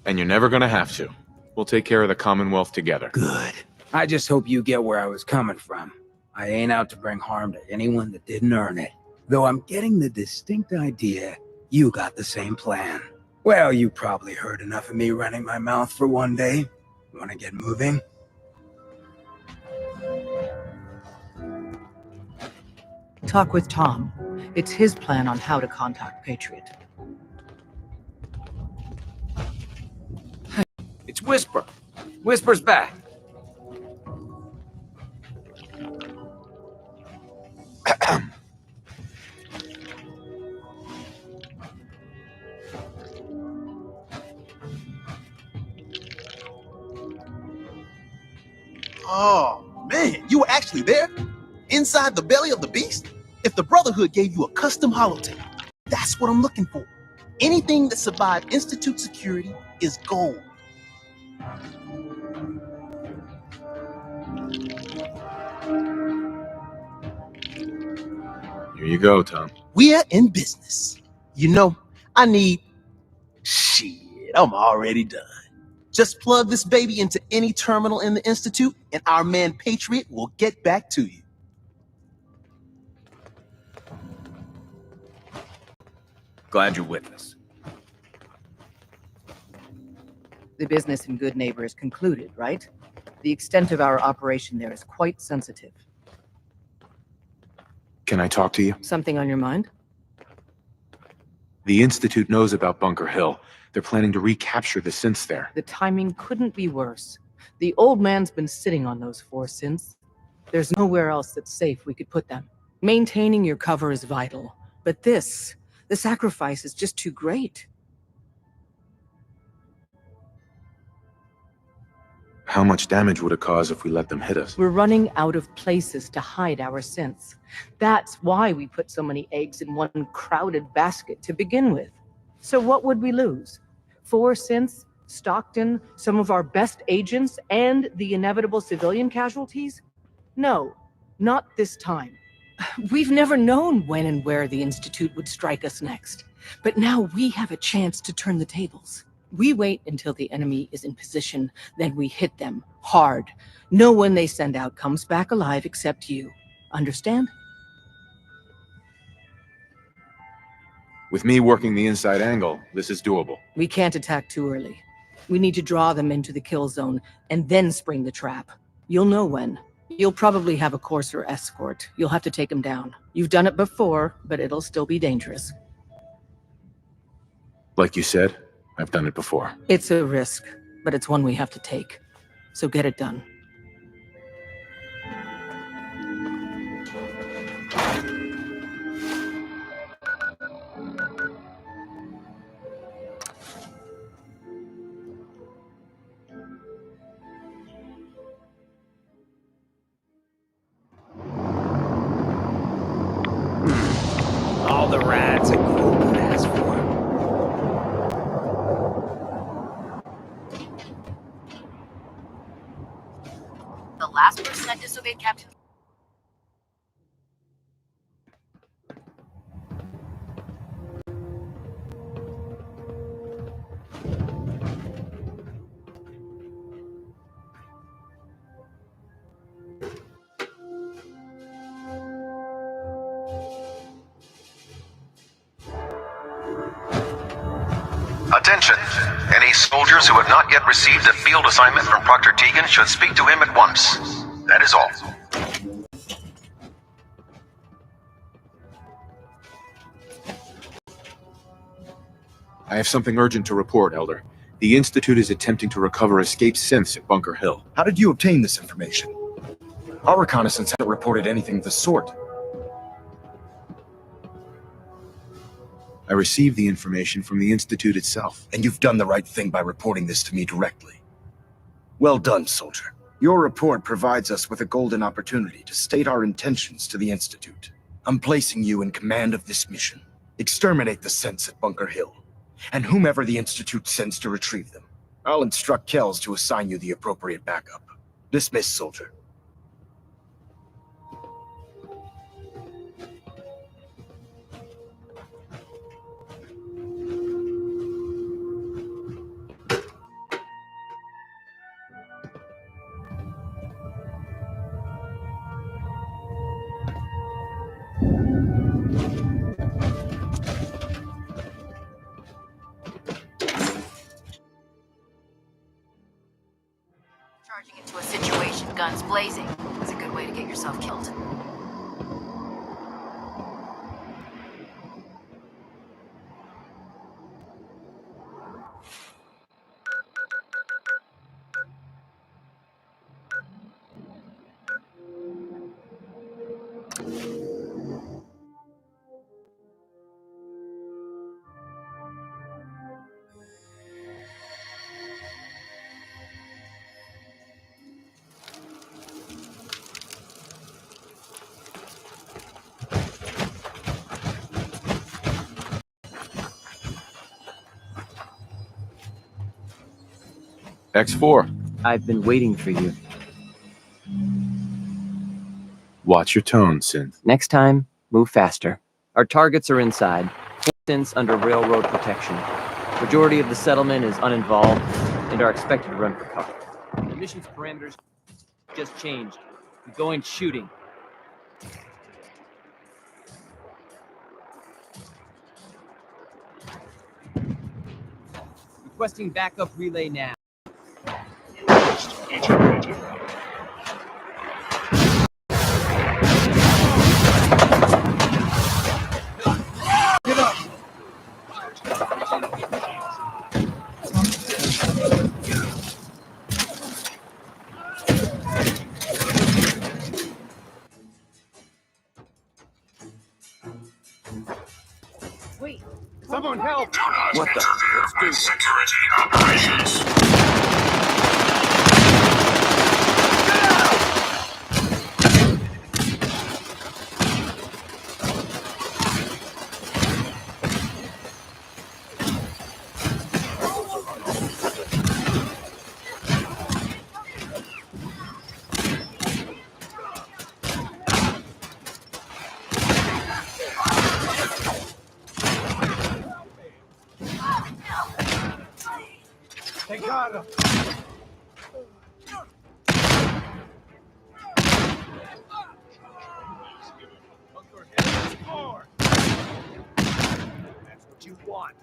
And you're never gonna have to. We'll take care of the Commonwealth together. Good. I just hope you get where I was coming from. I ain't out to bring harm to anyone that didn't earn it. Though I'm getting the distinct idea you got the same plan. Well, you probably heard enough of me running my mouth for one day. Want to get moving? Talk with Tom. It's his plan on how to contact Patriot. It's Whisper. Whisper's back. Oh, man, you were actually there? Inside the belly of the beast? If the Brotherhood gave you a custom holotape, that's what I'm looking for. Anything that survived Institute security is gold. Here you go, Tom. We're in business. You know, I need... Shit, I'm already done. Just plug this baby into any terminal in the Institute, and our man Patriot will get back to you. Glad you're with us. The business in Good Neighbor is concluded, right? The extent of our operation there is quite sensitive. Can I talk to you? Something on your mind? The Institute knows about Bunker Hill. They're planning to recapture the synths there. The timing couldn't be worse. The old man's been sitting on those 4 synths. There's nowhere else that's safe we could put them. Maintaining your cover is vital, but the sacrifice is just too great. How much damage would it cause if we let them hit us? We're running out of places to hide our synths. That's why we put so many eggs in one crowded basket to begin with. So what would we lose? 4 synths, Stockton, some of our best agents, and the inevitable civilian casualties? No, not this time. We've never known when and where the Institute would strike us next. But now we have a chance to turn the tables. We wait until the enemy is in position, then we hit them hard. No one they send out comes back alive except you. Understand? With me working the inside angle, this is doable. We can't attack too early. We need to draw them into the kill zone, and then spring the trap. You'll know when. You'll probably have a Courser escort. You'll have to take them down. You've done it before, but it'll still be dangerous. Like you said, I've done it before. It's a risk, but it's one we have to take. So get it done. All the rats a group could ask for. The last person that disobeyed Captain... Attention! Any soldiers who have not yet received a field assignment from Proctor Tegan should speak to him at once. That is all. I have something urgent to report, Elder. The Institute is attempting to recover escaped synths at Bunker Hill. How did you obtain this information? Our reconnaissance hadn't reported anything of the sort. I received the information from the Institute itself. And you've done the right thing by reporting this to me directly. Well done, soldier. Your report provides us with a golden opportunity to state our intentions to the Institute. I'm placing you in command of this mission. Exterminate the synths at Bunker Hill, and whomever the Institute sends to retrieve them. I'll instruct Kells to assign you the appropriate backup. Dismiss, soldier. Charging into a situation, guns blazing, is a good way to get yourself killed. X4. I've been waiting for you. Watch your tone, Synth. Next time, move faster. Our targets are inside, synths under railroad protection. Majority of the settlement is uninvolved and are expected to run for cover. The mission's parameters just changed. We're going shooting. Requesting backup relay now. Someone help! What the? Let's do this. Security operations. They got him. That's what you want.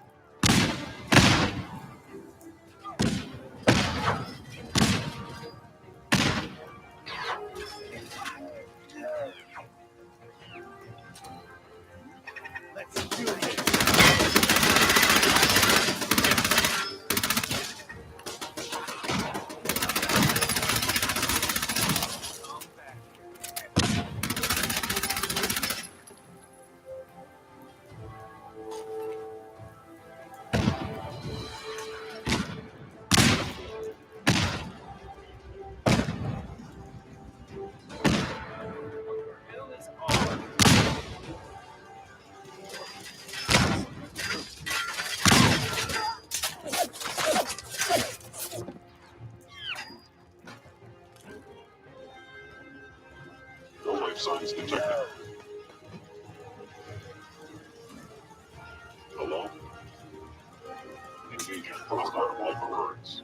Let's do this. No life signs detected. Hello? Engaging hostile life alerts.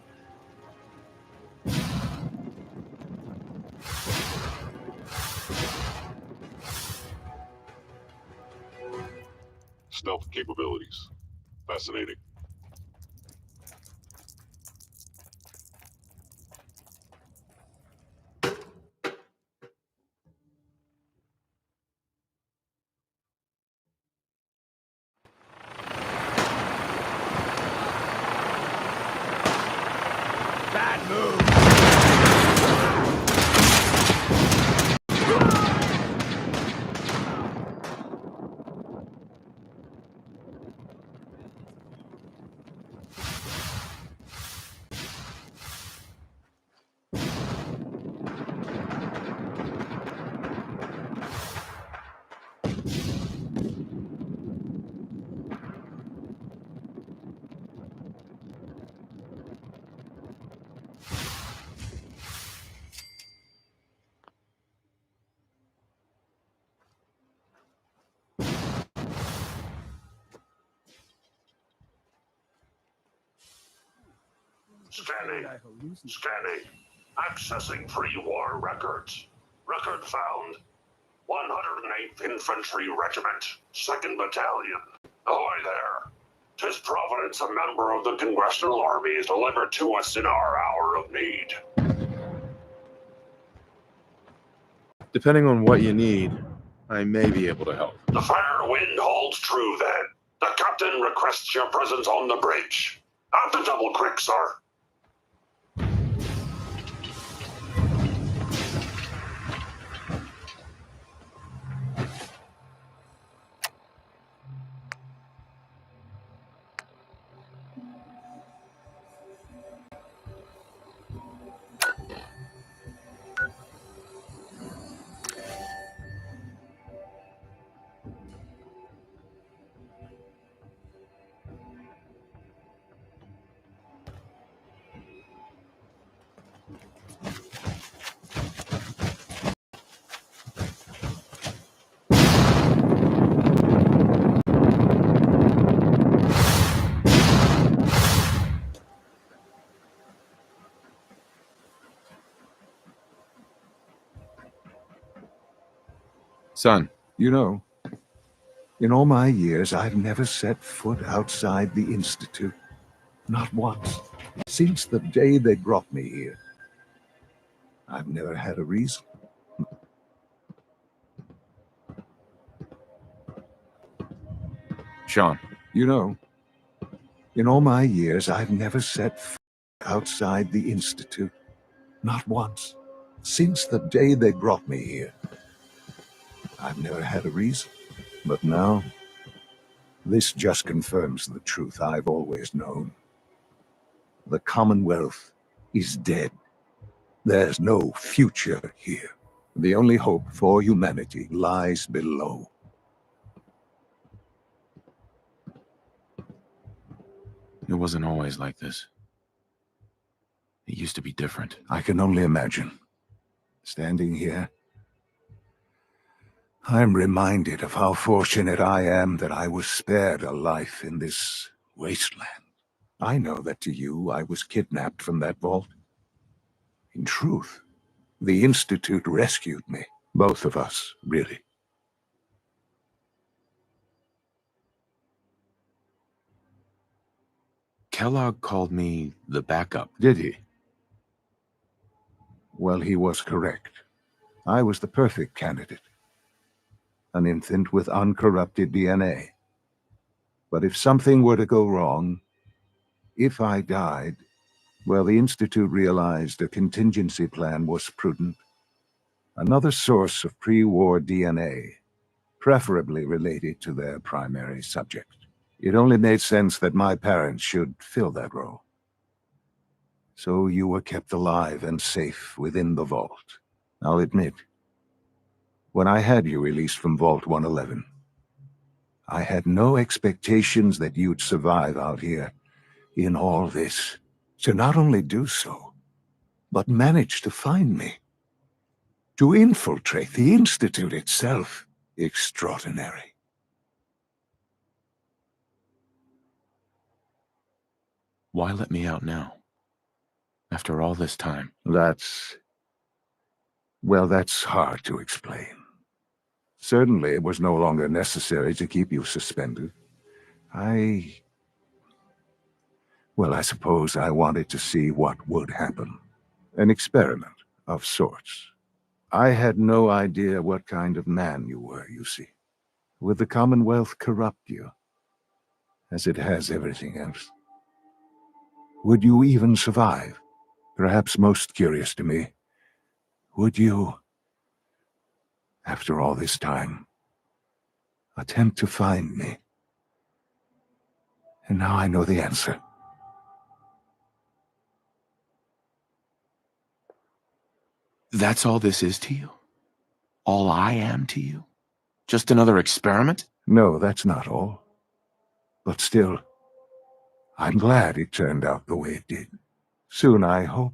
Stealth capabilities. Fascinating. Bad move. Scanning. Scanning. Accessing pre-war records. Record found. 108th Infantry Regiment, 2nd Battalion. Ahoy there. 'Tis Providence, a member of the Congressional Army, is delivered to us in our hour of need. Depending on what you need, I may be able to help. The fair wind holds true then. The captain requests your presence on the bridge. At the Double Creek, sir. Son. You know, in all my years, I've never set foot outside the Institute. Not once. Since the day they brought me here. I've never had a reason. Sean. You know, in all my years, I've never set foot outside the Institute. Not once. Since the day they brought me here. I've never had a reason. But now, This just confirms the truth I've always known. The Commonwealth is dead. There's no future here. The only hope for humanity lies below. It wasn't always like this. It used to be different. I can only imagine. Standing here, I'm reminded of how fortunate I am that I was spared a life in this wasteland. I know that to you, I was kidnapped from that vault. In truth, the Institute rescued me. Both of us, really. Kellogg called me the backup. Did he? Well, he was correct. I was the perfect candidate. An infant with uncorrupted DNA. But if something were to go wrong, if I died, well, the Institute realized a contingency plan was prudent. Another source of pre-war DNA, preferably related to their primary subject. It only made sense that my parents should fill that role. So you were kept alive and safe within the vault. I'll admit, when I had you released from Vault 111, I had no expectations that you'd survive out here in all this. To not only do so, but manage to find me. To infiltrate the Institute itself. Extraordinary. Why let me out now? After all this time. Well, that's hard to explain. Certainly, it was no longer necessary to keep you suspended. Well, I suppose I wanted to see what would happen. An experiment of sorts. I had no idea what kind of man you were, you see. Would the Commonwealth corrupt you, as it has everything else? Would you even survive? Perhaps most curious to me, would you, after all this time, attempt to find me? And now I know the answer. That's all this is to you? All I am to you? Just another experiment? No, that's not all. But still, I'm glad it turned out the way it did. Soon, I hope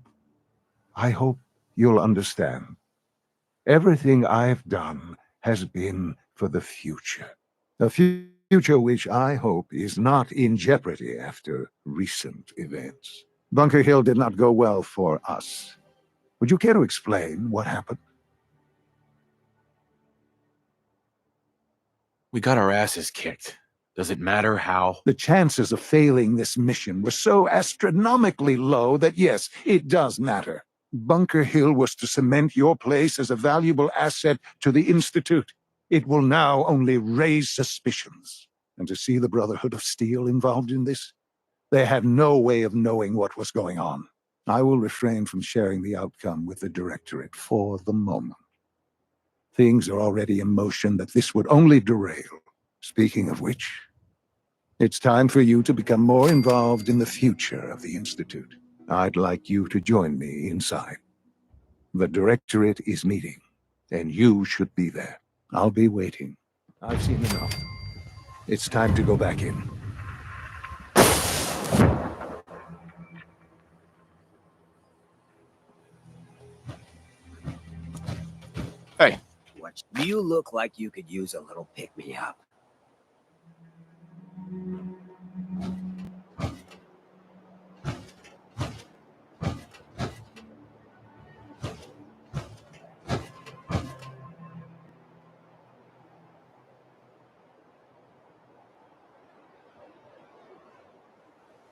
you'll understand. Everything I've done has been for the future. A future which I hope is not in jeopardy after recent events. Bunker Hill did not go well for us. Would you care to explain what happened? We got our asses kicked. Does it matter how? The chances of failing this mission were so astronomically low that yes, it does matter. Bunker Hill was to cement your place as a valuable asset to the Institute. It will now only raise suspicions. And to see the Brotherhood of Steel involved in this, they had no way of knowing what was going on. I will refrain from sharing the outcome with the Directorate for the moment. Things are already in motion that this would only derail. Speaking of which, it's time for you to become more involved in the future of the Institute. I'd like you to join me inside. The Directorate is meeting, and you should be there. I'll be waiting. I've seen enough. It's time to go back in. Hey. You look like you could use a little pick-me-up.